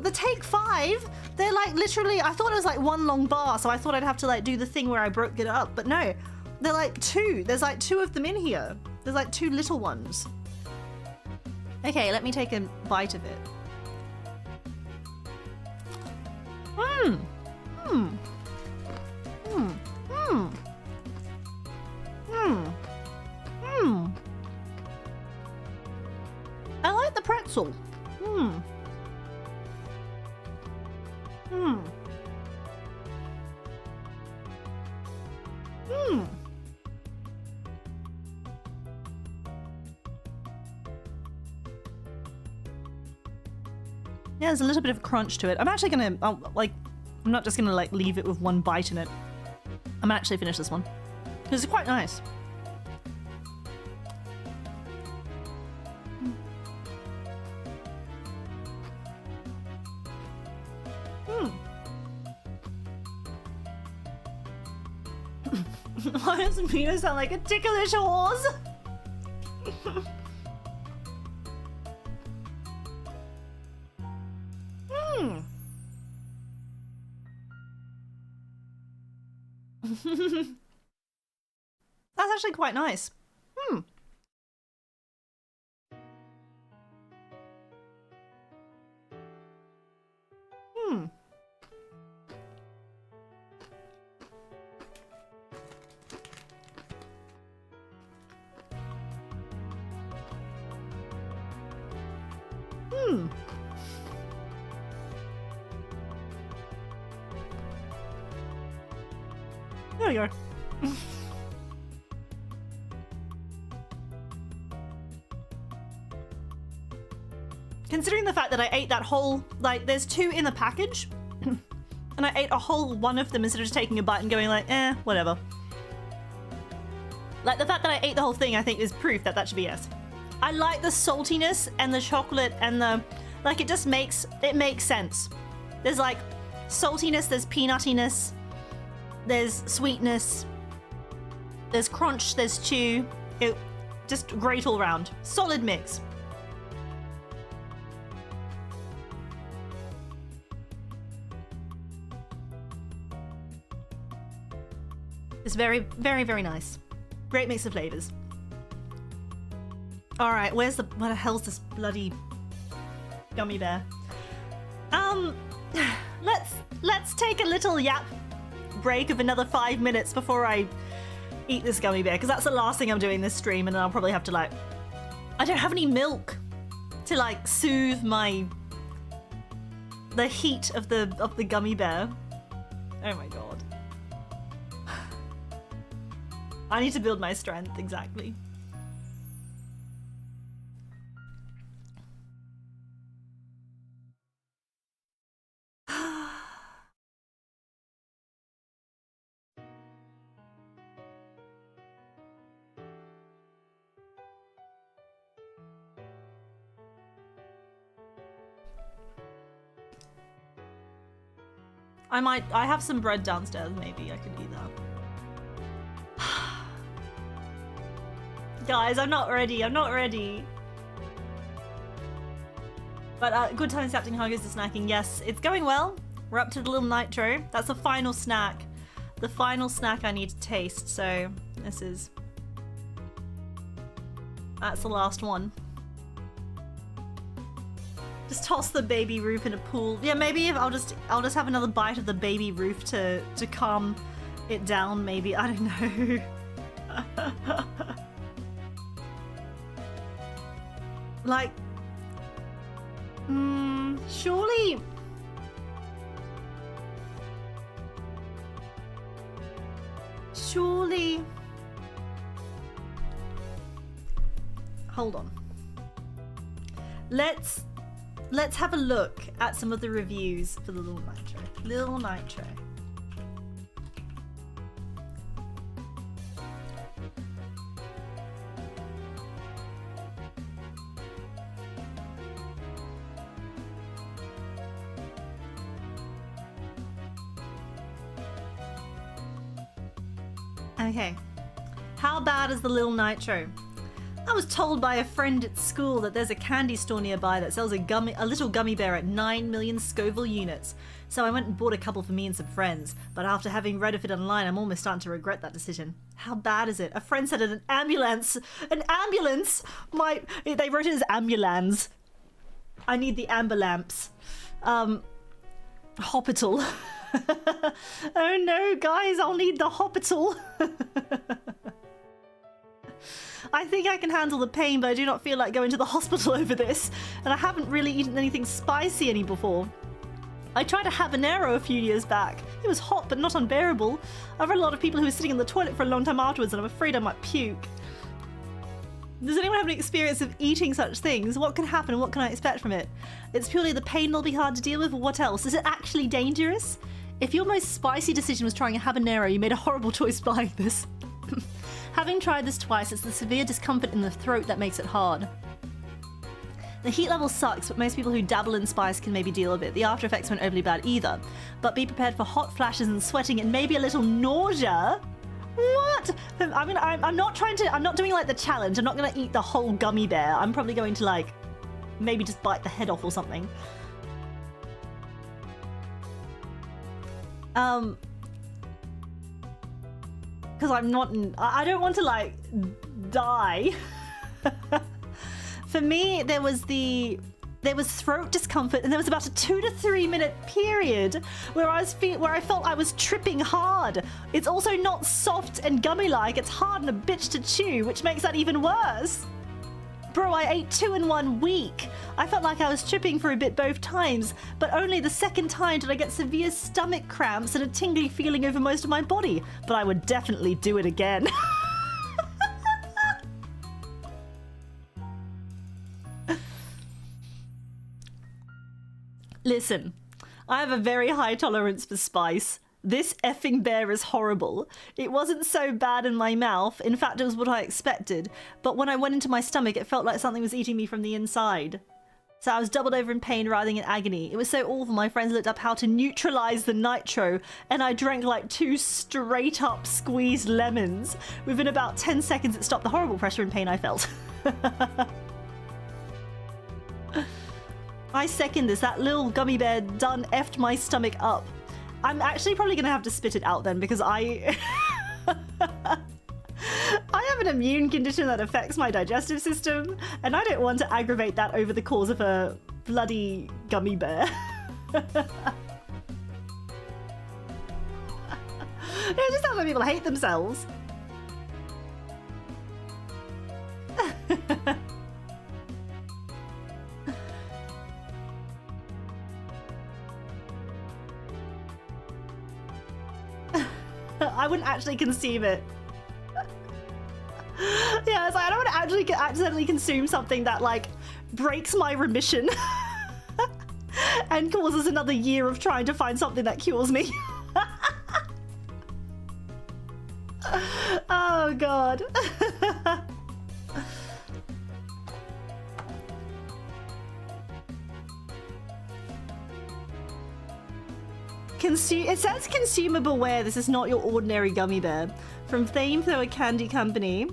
the take 5. They're like literally, I thought it was like one long bar, so I thought I'd have to like do the thing where I broke it up, but no, they're like 2. There's like 2 of them in here. There's like 2 little ones. Okay, let me take a bite of it. I like the pretzel. Yeah, there's a little bit of crunch to it. I'm actually gonna, I'm not just gonna like leave it with one bite in it. I'm gonna actually finish this one. Because it's quite nice. Why does Mina sound like a ticklish horse? That's actually quite nice. There you go. Considering the fact that I ate that whole, like, there's 2 in the package, and I ate a whole one of them instead of just taking a bite and going like, whatever. Like, the fact that I ate the whole thing, I think, is proof that that should be yes. I like the saltiness and the chocolate and the, like, it makes sense. There's, like, saltiness, there's peanutiness, there's sweetness, there's crunch, there's chew. It just great all round. Solid mix. It's very, very, very nice. Great mix of flavors. All right, what the hell's this bloody gummy bear? Let's take a little yap break of another 5 minutes before I eat this gummy bear, because that's the last thing I'm doing this stream, and then I'll probably have to like, I don't have any milk to like soothe the heat of the gummy bear. Oh my god. I need to build my strength, exactly. I have some bread downstairs, maybe I could eat that. Guys, I'm not ready, I'm not ready. But good times adapting huggers to snacking. Yes, it's going well. We're up to the little nitro. That's the final snack. The final snack I need to taste, so this is... That's the last one. Just toss the baby roof in a pool. Yeah, maybe if I'll just have another bite of the baby roof to calm it down, maybe. I don't know. Like... surely... Surely... Hold on. Let's have a look at some of the reviews for the Little Nitro. Little Nitro. Okay. How bad is the Little Nitro? I was told by a friend at school that there's a candy store nearby that sells a little gummy bear at 9 million Scoville units. So I went and bought a couple for me and some friends. But after having read of it online, I'm almost starting to regret that decision. How bad is it? A friend said an ambulance. An ambulance! They wrote it as ambulance. I need the amber lamps. Hospital. Oh no, guys, I'll need the hospital. I think I can handle the pain, but I do not feel like going to the hospital over this. And I haven't really eaten anything spicy any before. I tried a habanero a few years back. It was hot, but not unbearable. I've read a lot of people who were sitting in the toilet for a long time afterwards, and I'm afraid I might puke. Does anyone have any experience of eating such things? What can happen and what can I expect from it? It's purely the pain that'll be hard to deal with, or what else? Is it actually dangerous? If your most spicy decision was trying a habanero, you made a horrible choice buying this. Having tried this twice, it's the severe discomfort in the throat that makes it hard. The heat level sucks, but most people who dabble in spice can maybe deal with it. The after effects weren't overly bad either. But be prepared for hot flashes and sweating and maybe a little nausea. What? I'm not doing like the challenge. I'm not gonna eat the whole gummy bear. I'm probably going to like, maybe just bite the head off or something. Because I don't want to like die. For me, there was throat discomfort, and there was about a 2 to 3 minute period where I felt I was tripping hard. It's also not soft and gummy-like. It's hard and a bitch to chew, which makes that even worse. Bro, I ate 2 in 1 week. I felt like I was tripping for a bit both times, but only the second time did I get severe stomach cramps and a tingly feeling over most of my body. But I would definitely do it again. Listen, I have a very high tolerance for spice. This effing bear is horrible. It wasn't so bad in my mouth. In fact, it was what I expected. But when I went into my stomach, it felt like something was eating me from the inside. So I was doubled over in pain, writhing in agony. It was so awful, my friends looked up how to neutralize the nitro, and I drank like 2 straight up squeezed lemons. Within about 10 seconds, it stopped the horrible pressure and pain I felt. I second this. That little gummy bear done effed my stomach up. I'm actually probably gonna have to spit it out then, because I have an immune condition that affects my digestive system, and I don't want to aggravate that over the cause of a bloody gummy bear. It just sounds like people hate themselves. I wouldn't actually consume it. Yeah, it's like, I don't want to actually accidentally consume something that like breaks my remission and causes another year of trying to find something that cures me. Oh god. It says consumer beware. This is not your ordinary gummy bear. From Flamethrower Candy Company.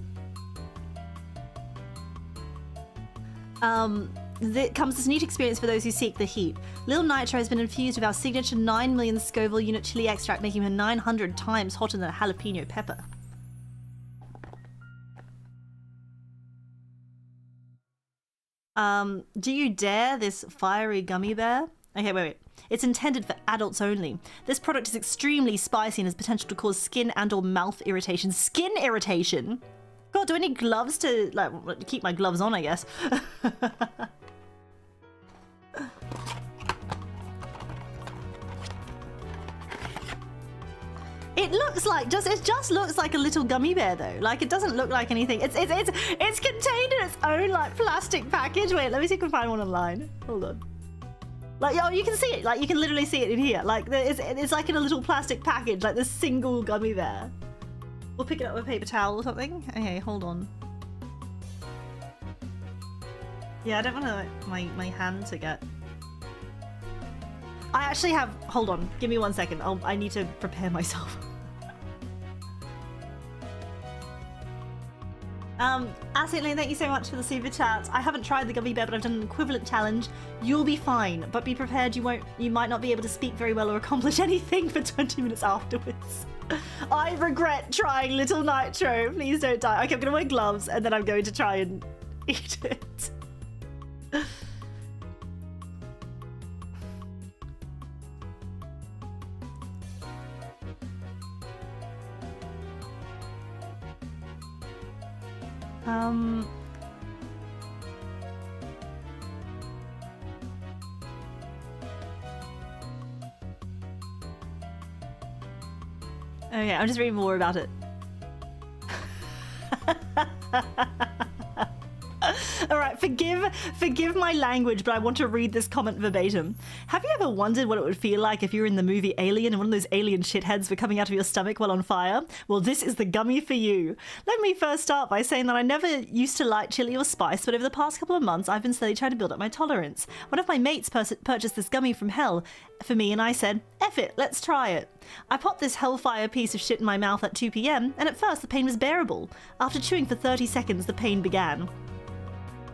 Comes this neat experience for those who seek the heat. Lil Nitro has been infused with our signature 9 million Scoville unit chili extract, making him 900 times hotter than a jalapeno pepper. Do you dare this fiery gummy bear? Okay, wait. It's intended for adults only. This product is extremely spicy and has potential to cause skin and or mouth irritation. Skin irritation? God, do I need gloves to, like, keep my gloves on, I guess? It looks like it just looks like a little gummy bear though. Like it doesn't look like anything. It's contained in its own like plastic package. Wait, let me see if I can find one online. Hold on. Like, oh, you can see it. Like you can literally see it in here. Like it's like in a little plastic package, like this single gummy bear. We'll pick it up with a paper towel or something. Okay, hold on. Yeah, I don't want my hand to get. I actually have. Hold on. Give me 1 second. I need to prepare myself. Absolutely, thank you so much for the super chat. I haven't tried the gummy bear, but I've done an equivalent challenge. You'll be fine, but be prepared. You might not be able to speak very well or accomplish anything for 20 minutes afterwards. I regret trying Little Nitro. Please don't die. Okay, I'm gonna wear gloves and then I'm going to try and eat it. Okay, I'm just reading more about it. Alright, forgive my language, but I want to read this comment verbatim. Have you ever wondered what it would feel like if you were in the movie Alien and one of those alien shitheads were coming out of your stomach while on fire? Well, this is the gummy for you. Let me first start by saying that I never used to like chili or spice, but over the past couple of months, I've been slowly trying to build up my tolerance. One of my mates purchased this gummy from hell for me, and I said, F it, let's try it. I popped this hellfire piece of shit in my mouth at 2 p.m, and at first the pain was bearable. After chewing for 30 seconds, the pain began.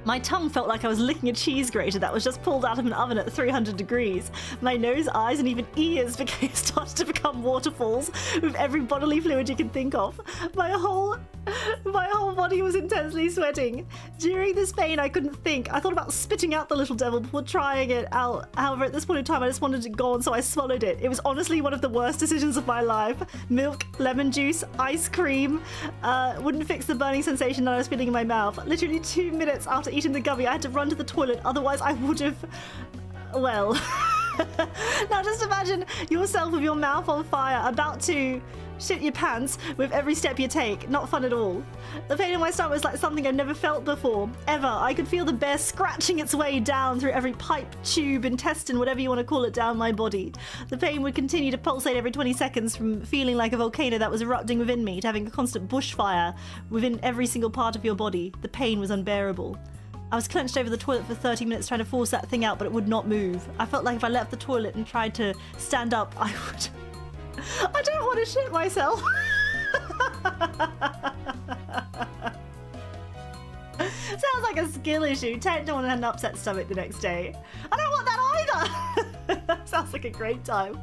My tongue felt like I was licking a cheese grater that was just pulled out of an oven at 300 degrees. My nose, eyes, and even ears started to become waterfalls with every bodily fluid you can think of. My whole body was intensely sweating. During this pain, I couldn't think. I thought about spitting out the little devil before trying it out. However, at this point in time, I just wanted it gone, so I swallowed it. It was honestly one of the worst decisions of my life. Milk, lemon juice, ice cream wouldn't fix the burning sensation that I was feeling in my mouth. Literally 2 minutes after eating the gummy, I had to run to the toilet, otherwise I would have, well. Now just imagine yourself with your mouth on fire, about to shit your pants with every step you take. Not fun at all. The pain in my stomach was like something I've never felt before, ever. I could feel the bear scratching its way down through every pipe, tube, intestine, whatever you want to call it, down my body. The pain would continue to pulsate every 20 seconds, from feeling like a volcano that was erupting within me to having a constant bushfire within every single part of your body. The pain was unbearable. I was clenched over the toilet for 30 minutes trying to force that thing out, but it would not move. I felt like if I left the toilet and tried to stand up, I would... I don't want to shit myself. Sounds like a skill issue. Don't want to have an upset stomach the next day. I don't want that either. That sounds like a great time.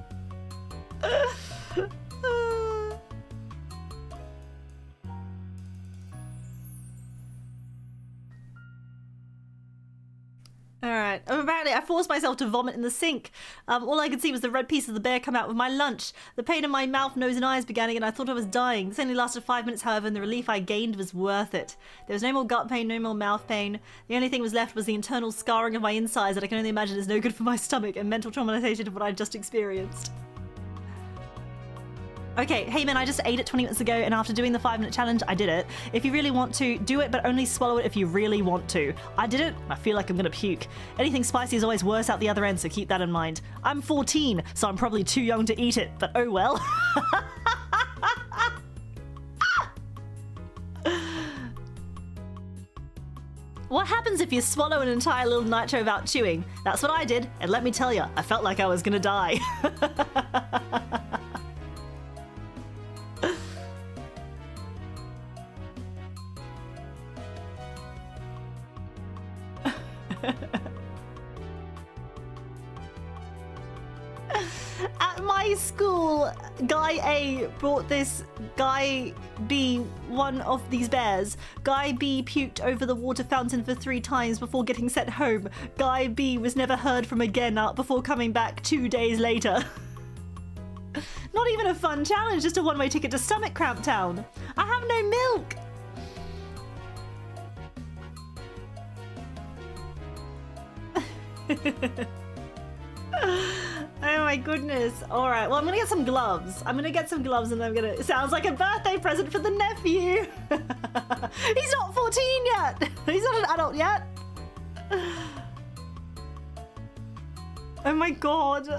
Alright, apparently I forced myself to vomit in the sink. All I could see was the red piece of the bear come out with my lunch. The pain in my mouth, nose and eyes began again. I thought I was dying. This only lasted 5 minutes, however, and the relief I gained was worth it. There was no more gut pain, no more mouth pain. The only thing was left was the internal scarring of my insides that I can only imagine is no good for my stomach, and mental traumatization of what I'd just experienced. Okay, hey man, I just ate it 20 minutes ago, and after doing the 5-minute challenge, I did it. If you really want to, do it, but only swallow it if you really want to. I did it, I feel like I'm gonna puke. Anything spicy is always worse out the other end, so keep that in mind. I'm 14, so I'm probably too young to eat it, but oh well. What happens if you swallow an entire little nitro without chewing? That's what I did, and let me tell you, I felt like I was gonna die. At my school, Guy A brought this Guy B one of these bears. Guy B puked over the water fountain for 3 times before getting sent home. Guy B was never heard from again before coming back 2 days later. Not even a fun challenge, just a one-way ticket to Stomach Cramp Town. I have no milk. Oh my goodness. All right, well, I'm gonna get some gloves. I'm gonna get some gloves and I'm gonna... It sounds like a birthday present for the nephew. He's not 14 yet. He's not an adult yet. Oh my God.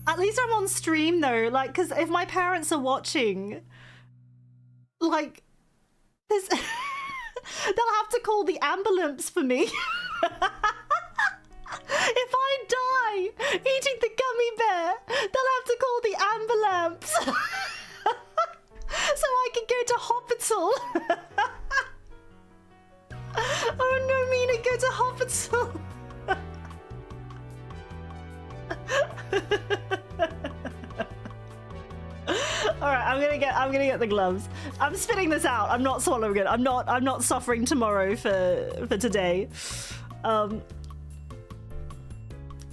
At least I'm on stream though, like, because if my parents are watching, like, this... they'll have to call the ambulance for me. If I die eating the gummy bear, they'll have to call the ambulance. So I can go to hospital. Oh no, Mina, go to hospital. All right, I'm gonna get the gloves. I'm spitting this out. I'm not swallowing it. I'm not suffering tomorrow for today.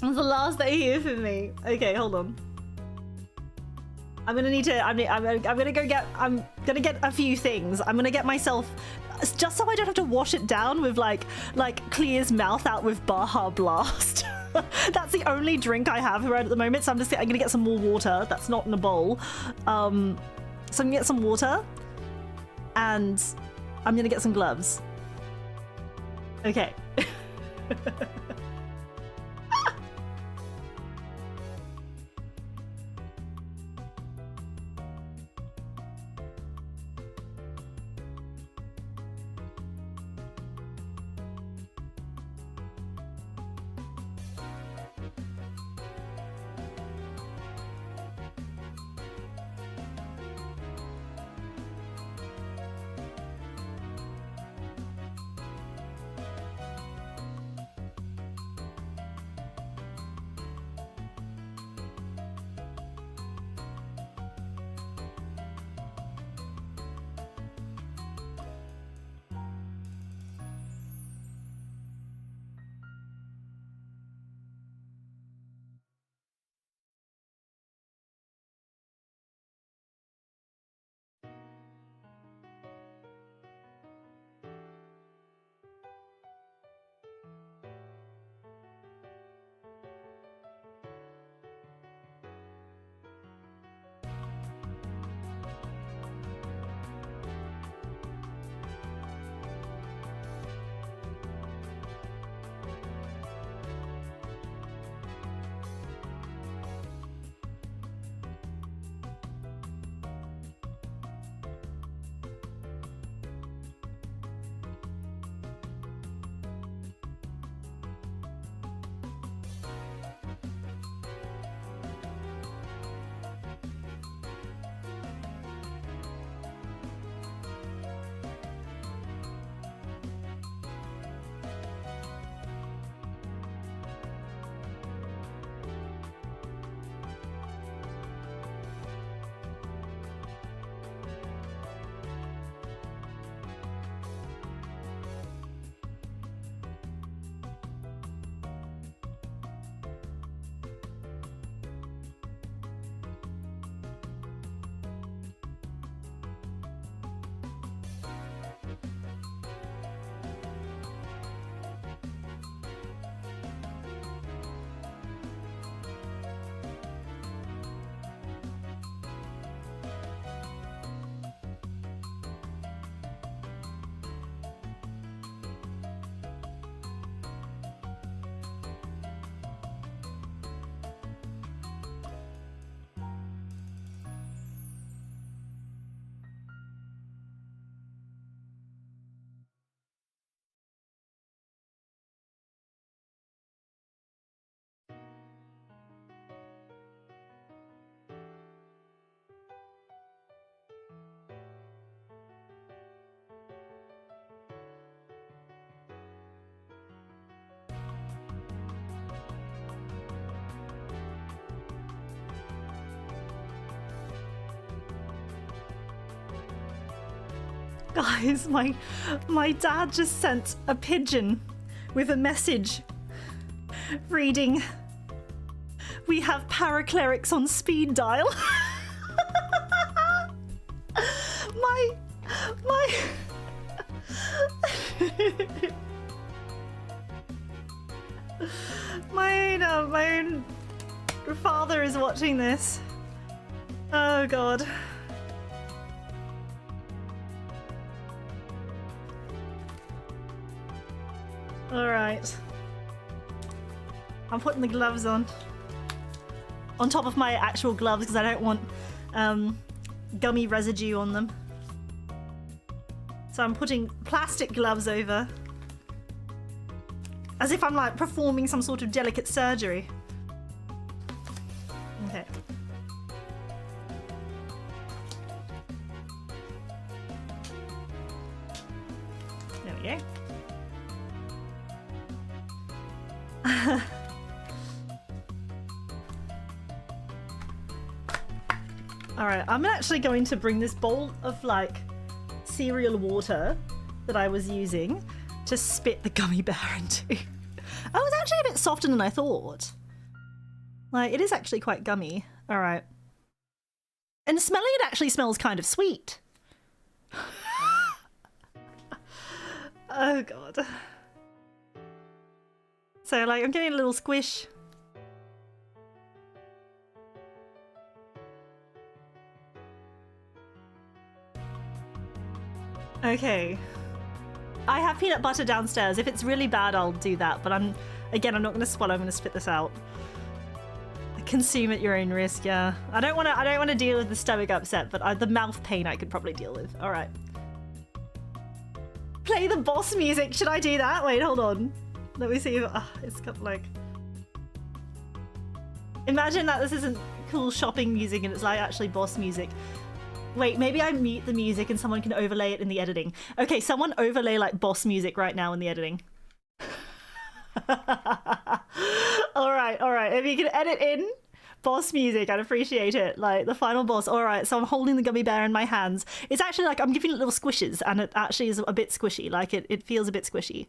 It's the last day here for me. Okay, hold on. I'm gonna get a few things. I'm gonna get myself, just so I don't have to wash it down with like Clear's mouth out with Baja Blast. That's the only drink I have right at the moment, so I'm gonna get some more water. That's not in a bowl. So I'm gonna get some water, and I'm gonna get some gloves. Okay. Guys, my dad just sent a pigeon with a message reading, "We have paraclerics on speed dial." my own father is watching this. Oh god. Alright. I'm putting the gloves on top of my actual gloves because I don't want gummy residue on them. So I'm putting plastic gloves over, as if I'm like performing some sort of delicate surgery. Okay. There we go. Alright, I'm actually going to bring this bowl of like cereal water that I was using to spit the gummy bear into. Oh, it's actually a bit softer than I thought. Like, it is actually quite gummy. Alright. And smelling it actually smells kind of sweet. Oh god. So like, I'm getting a little squish. Okay. I have peanut butter downstairs. If it's really bad, I'll do that. But I'm not going to swallow. I'm going to spit this out. Consume at your own risk. Yeah. I don't want to deal with the stomach upset, but the mouth pain I could probably deal with. All right. Play the boss music. Should I do that? Wait, hold on. Let me see if it's got like. Imagine that this isn't cool shopping music and it's like actually boss music. Wait, maybe I mute the music and someone can overlay it in the editing. Okay, someone overlay like boss music right now in the editing. All right. If you can edit in boss music, I'd appreciate it. Like the final boss. All right, so I'm holding the gummy bear in my hands. It's actually like I'm giving it little squishes and it actually is a bit squishy. Like it feels a bit squishy.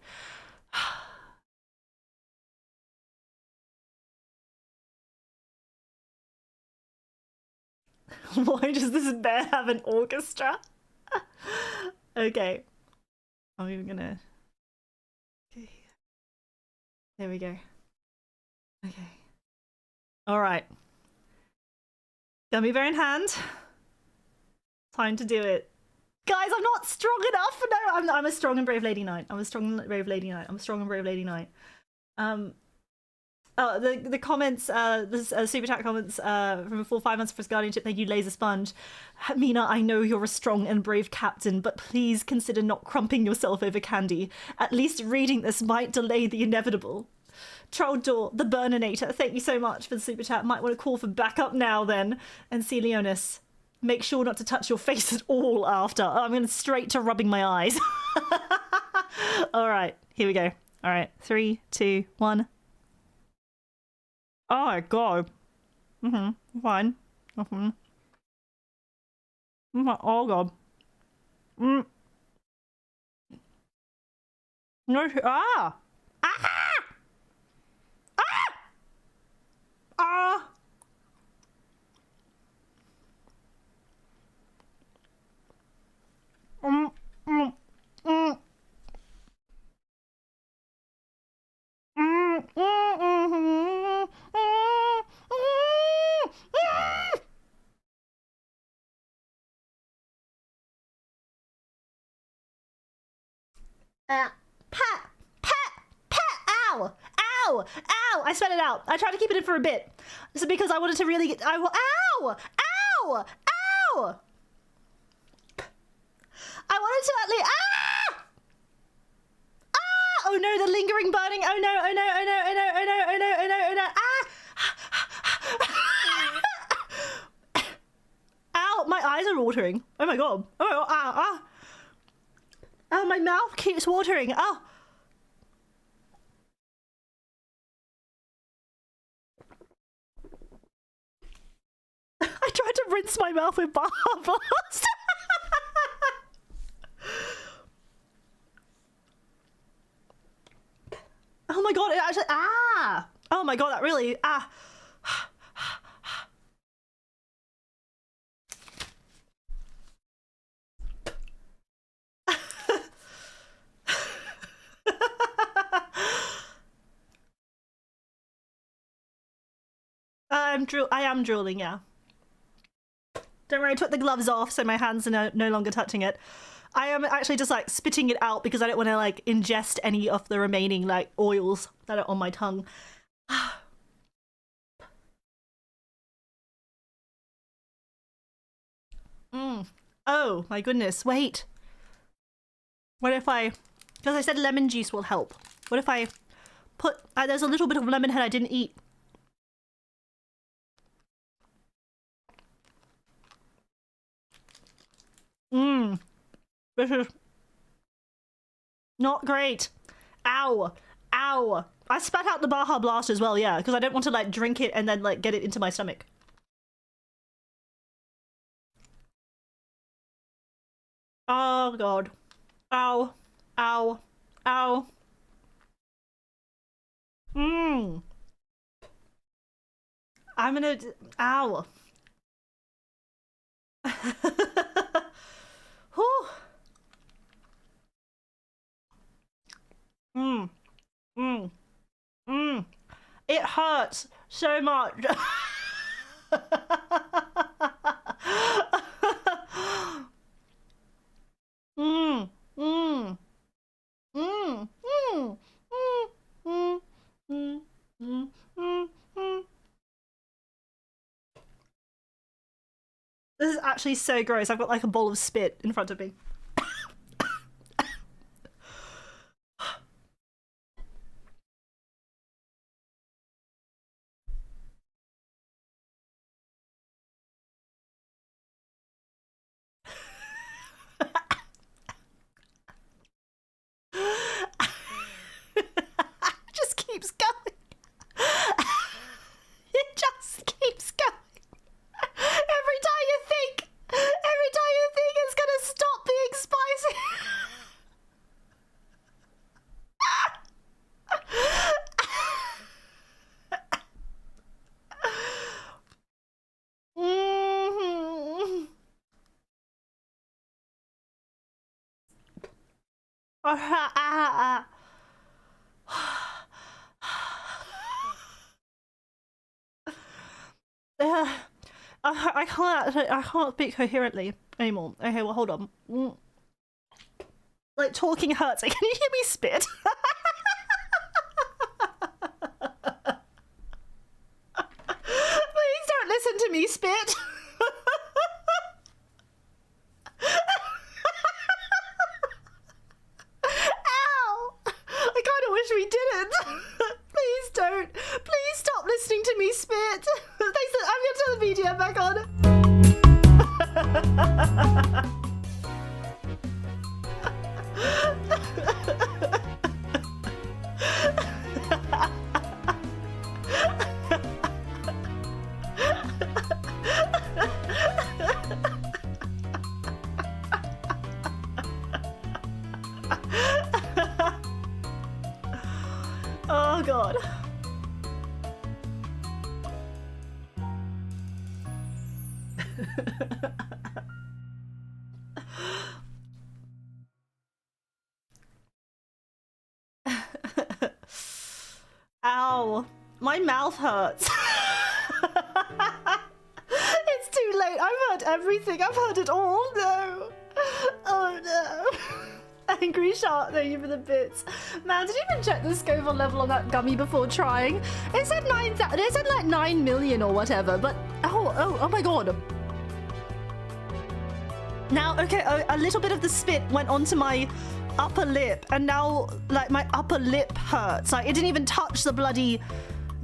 Why does this bear have an orchestra? Okay. I'm even gonna... Okay. There we go. Okay. Alright. Gummy bear in hand. Time to do it. Guys, I'm not strong enough! No, I'm a strong and brave lady knight. I'm a strong and brave lady knight. I'm a strong and brave lady knight. Oh, the comments, the super chat comments from a full 5 months for his guardianship. Thank you, Laser Sponge. Mina, I know you're a strong and brave captain, but please consider not crumping yourself over candy. At least reading this might delay the inevitable. Troll Door, the Burninator, thank you so much for the super chat. Might want to call for backup now then. And see Leonis, make sure not to touch your face at all after. I'm going straight to rubbing my eyes. All right, here we go. All right, 3, 2, 1. Oh my god. Fine. Oh god. No. Ah! Ah! Ah! Ah! Ow! Ow! Ow! I spat it out. I tried to keep it in for a bit. This is because I wanted to really get... Ow! Ow! Ow! I wanted to at least... Ah! Ah! Oh no, the lingering burning. Oh no, oh no, oh no, oh no, oh no, oh no, oh no, oh no. Ah! Ow! My eyes are watering. Oh my god. Oh my god. Ah! Ah! Oh, my mouth keeps watering. Oh. I tried to rinse my mouth with Baja Blast. actually, ah! Oh my god, that really, ah. I am drooling, yeah. Don't worry, I took the gloves off so my hands are no longer touching it. I am actually just like spitting it out because I don't want to like ingest any of the remaining like oils that are on my tongue. Oh my goodness, wait. What if because I said lemon juice will help. What if I put, there's a little bit of lemon head I didn't eat. This is not great. Ow. Ow. I spat out the Baja Blast as well, yeah, because I don't want to like drink it and then like get it into my stomach. Oh god. Ow. Ow. Ow. I'm gonna, ow. Whew. It hurts so much. This is actually so gross. I've got like a bowl of spit in front of me. Just keeps going. It just keeps going. Every time you think it's gonna stop being spicy. I can't speak coherently anymore. Okay, well, hold on. Like, talking hurts. Can you hear me spit? Please don't listen to me spit. Ow! I kind of wish we didn't. Please don't. Please stop listening to me spit. Thanks. I'm gonna turn the video back on. Oh god. Ow. My mouth hurts. It's too late. I've heard everything. I've heard it all. No. Oh no. Angry Shark, thank you for the bits. Man, did you even check the Scoville level on that gummy before trying? It said 9,000. It said like 9 million or whatever, but oh my god. Now, okay, a little bit of the spit went onto my upper lip, and now like my upper lip hurts. Like it didn't even touch the bloody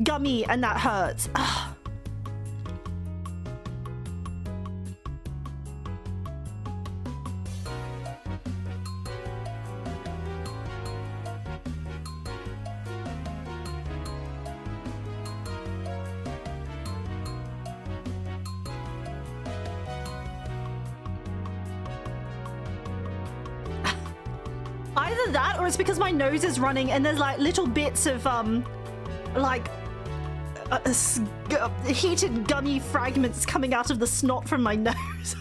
gummy, and that hurts. Ugh. Either that or it's because my nose is running and there's like little bits of like heated gummy fragments coming out of the snot from my nose.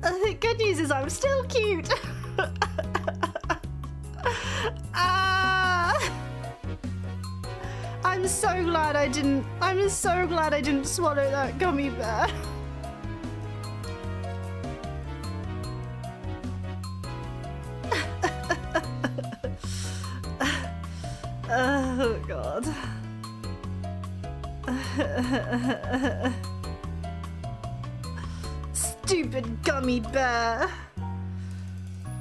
The good news is I'm still cute. I'm so glad I didn't. I'm so glad I didn't swallow that gummy bear. Oh god. Stupid gummy bear.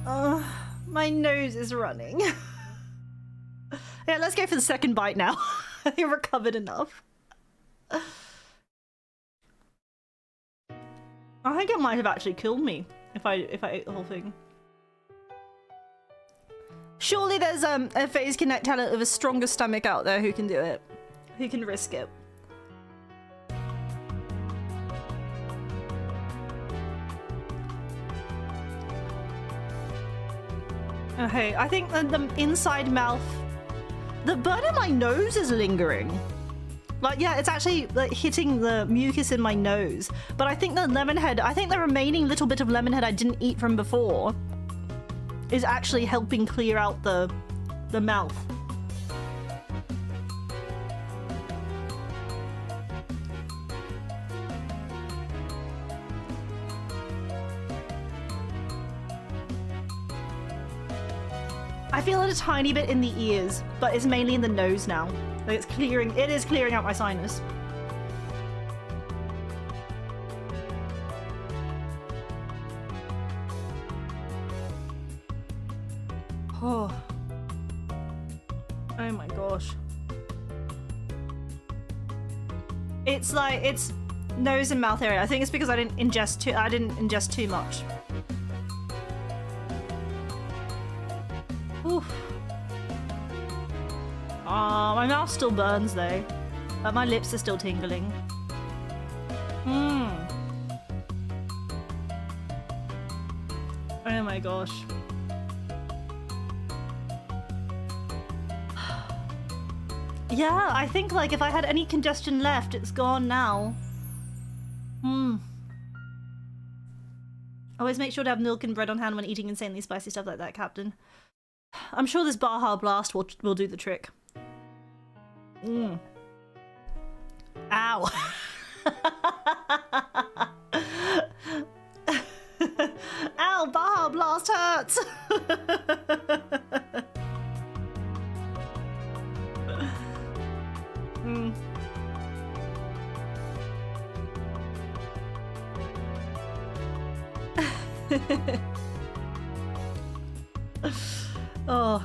Oh, my nose is running. Yeah, let's go for the second bite now. I think I've recovered enough. I think it might have actually killed me if I ate the whole thing. Surely there's a phaseconnect talent with a stronger stomach out there who can do it. Who can risk it. Okay, I think the inside mouth... The burn in my nose is lingering. Like, yeah, it's actually like hitting the mucus in my nose. But I think the lemon head, I think the remaining little bit of lemon head I didn't eat from before is actually helping clear out the mouth. I feel it a tiny bit in the ears, but it's mainly in the nose now. Like it's clearing, it is clearing out my sinus. Oh. Oh my gosh. It's like, it's nose and mouth area. I think it's because I didn't ingest too much. Oof. Oh, my mouth still burns though, but my lips are still tingling. Oh my gosh. Yeah, I think like if I had any congestion left, it's gone now. Always make sure to have milk and bread on hand when eating insanely spicy stuff like that, Captain. I'm sure this Baja Blast will do the trick. Ow. Ow, Baja Blast hurts. Oh,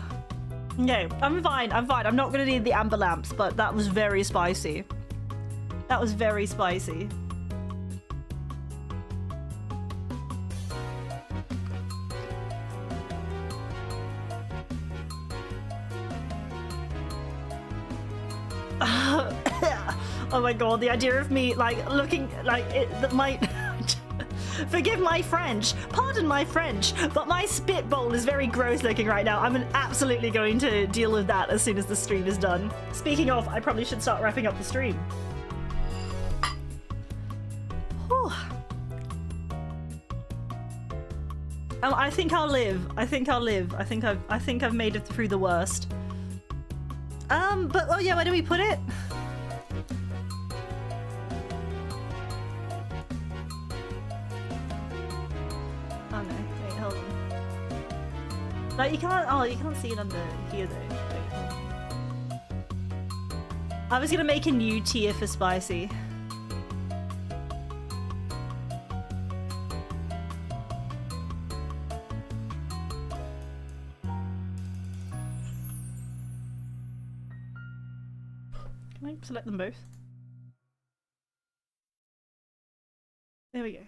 okay, I'm fine, I'm fine. I'm not gonna need the amber lamps, but that was very spicy. That was very spicy. Oh my god, the idea of me like looking like it might forgive my French, pardon my French, but my spit bowl is very gross looking right now. I'm absolutely going to deal with that as soon as the stream is done. Speaking of, I probably should start wrapping up the stream. Whew. I think I'll live. I think I'll live. I think I've made it through the worst. But oh yeah, where do we put it? Oh no, wait, hold on. Like you can't see it under here though. Wait, hold on. I was gonna make a new tier for spicy. Can I select them both? There we go.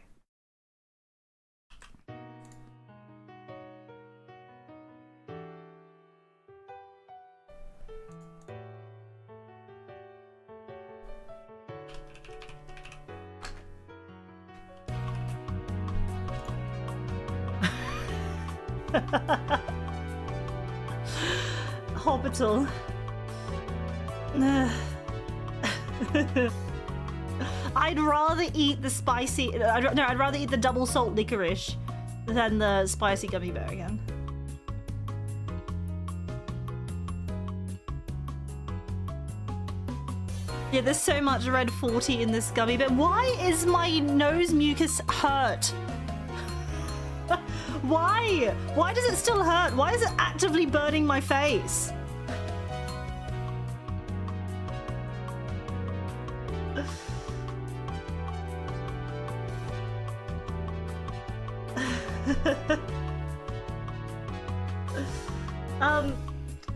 hospital. I'd rather eat the spicy... No, I'd rather eat the double salt licorice than the spicy gummy bear again. Yeah, there's so much red 40 in this gummy bear. Why is my nose mucus hurt? Why? Why does it still hurt? Why is it actively burning my face?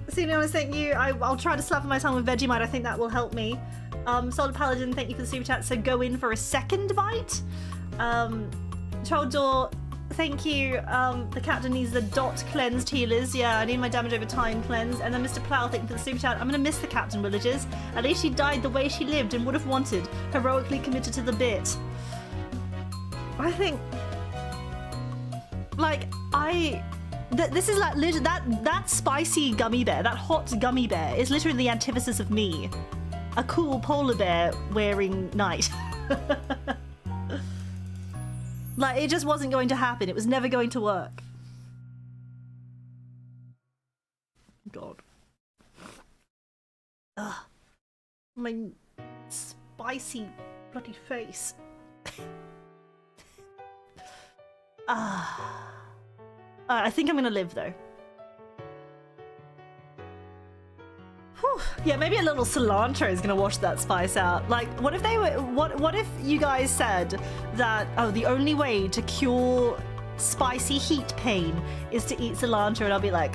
Sinon, thank you. I'll try to slap my tongue with Vegemite. I think that will help me. Solid Paladin, thank you for the super chat. So go in for a second bite. Troll thank you. The captain needs the dot cleansed healers. Yeah, I need my damage over time cleanse. And then Mr. Plow, thank you for the super chat. I'm gonna miss the captain, villagers. At least she died the way she lived and would have wanted. Heroically committed to the bit. I think, like, this is like that spicy gummy bear, that hot gummy bear is literally the antithesis of me. A cool polar bear wearing night. Like, it just wasn't going to happen. It was never going to work. God. Ugh. My spicy bloody face. I think I'm gonna live though. Whew. Yeah, maybe a little cilantro is gonna wash that spice out. Like, what if they were? What if you guys said that? Oh, the only way to cure spicy heat pain is to eat cilantro, and I'll be like,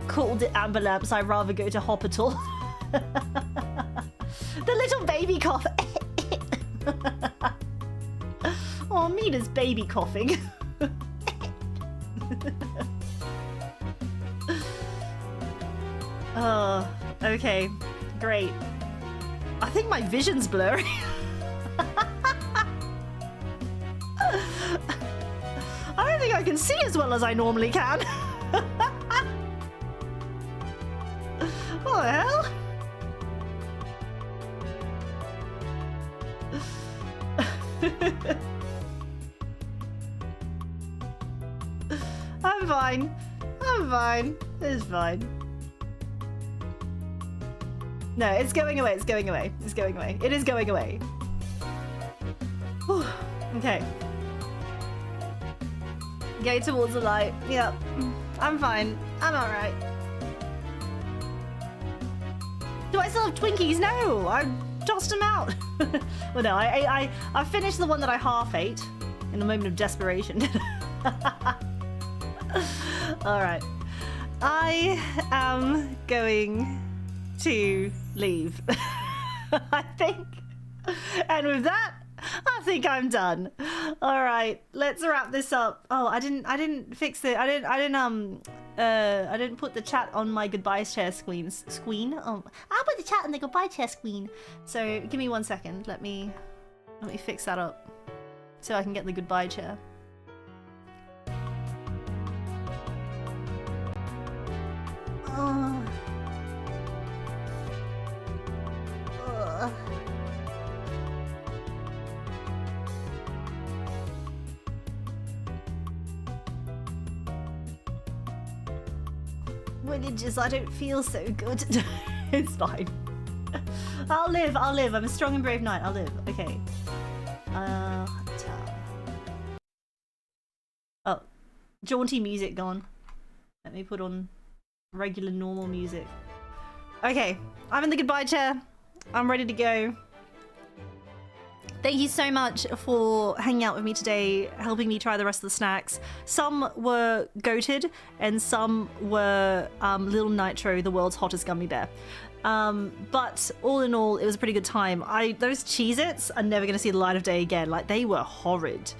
called it amber lamps. I'd rather go to hospital. The little baby cough. Oh, Mina's baby coughing. Oh, okay, great. I think my vision's blurry. I don't think I can see as well as I normally can. What the hell? I'm fine. I'm fine. It's fine. No, it's going away. It's going away. It's going away. It is going away. Whew. Okay. Go towards the light. Yep. I'm fine. I'm alright. Do I still have Twinkies? No! I tossed them out. Well, no, I finished the one that I half ate in a moment of desperation. Alright. I am going to leave. I think. And with that, I think I'm done. All right, let's wrap this up. Oh, I didn't fix it. I didn't put the chat on my goodbye share screen. Oh, I'll put the chat on the goodbye share screen. So give me 1 second. Let me fix that up so I can get the goodbye chair. Villagers, I don't feel so good. It's fine. I'll live. I'm a strong and brave knight. I'll live. Okay. Oh, jaunty music gone. Let me put on regular normal music. Okay, I'm in the goodbye chair. I'm ready to go. Thank you so much for hanging out with me today, helping me try the rest of the snacks. Some were goated, and some were Little Nitro, the world's hottest gummy bear. But all in all, it was a pretty good time. Those Cheez-Its are never going to see the light of day again. Like, they were horrid.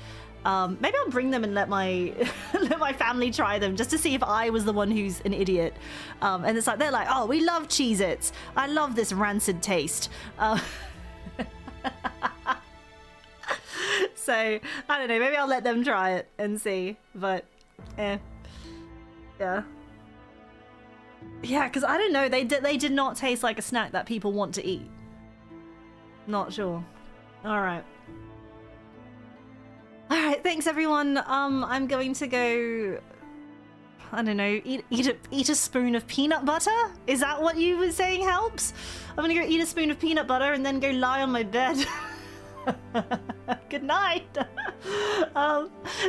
Maybe I'll bring them and let my let my family try them just to see if I was the one who's an idiot. And it's like, they're like, oh, we love Cheez-Its. I love this rancid taste. So, I don't know, maybe I'll let them try it and see, but, yeah. Yeah, because I don't know. They did not taste like a snack that people want to eat. Not sure. All right. All right. Thanks, everyone. I'm going to go. I don't know. Eat a spoon of peanut butter. Is that what you were saying helps? I'm gonna go eat a spoon of peanut butter and then go lie on my bed. Good night.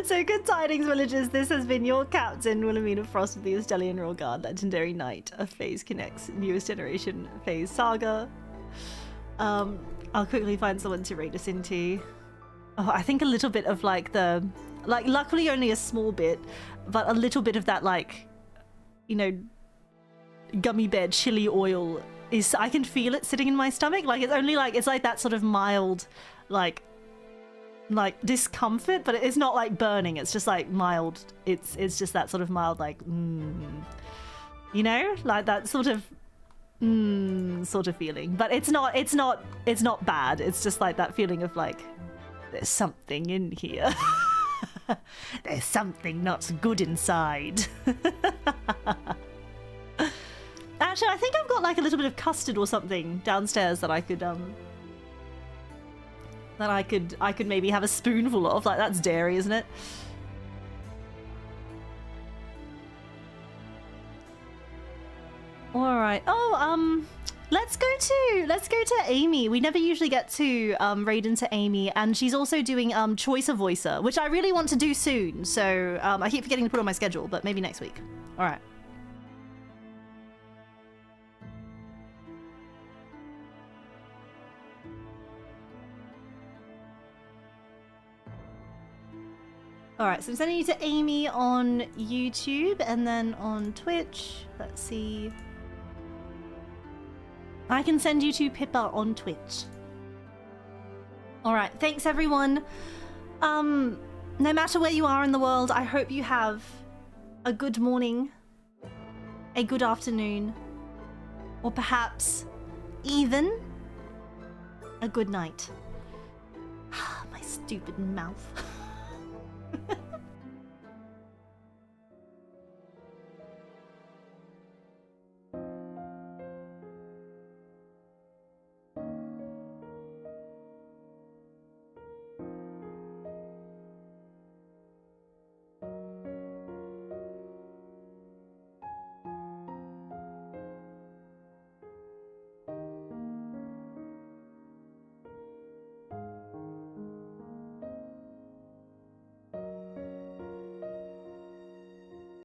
So good tidings, villagers. This has been your captain, Wilhelmina Frost of the Estelian Royal Guard, legendary knight of phaseconnect's newest generation phase Saga. I'll quickly find someone to rate us into. Oh, I think a little bit of like luckily only a small bit, but a little bit of that, like, you know, gummy bear chili oil is, I can feel it sitting in my stomach. Like, it's only like, it's like that sort of mild, like discomfort, but it's not like burning. It's just like mild. It's just that sort of mild, like, you know, like that sort of feeling. But it's not bad. It's just like that feeling of like, there's something in here. There's something not good inside. Actually, I think I've got like a little bit of custard or something downstairs that I could I could maybe have a spoonful of. Like, that's dairy, isn't it? All right. Oh, let's go to Amy. We never usually get to raid into Amy, and she's also doing Choice of Voicer, which I really want to do soon. So I keep forgetting to put on my schedule, but maybe next week. All right. All right, so I'm sending you to Amy on YouTube and then on Twitch. Let's see. I can send you to Pippa on Twitch. All right, thanks everyone. No matter where you are in the world, I hope you have a good morning, a good afternoon, or perhaps even a good night. My stupid mouth.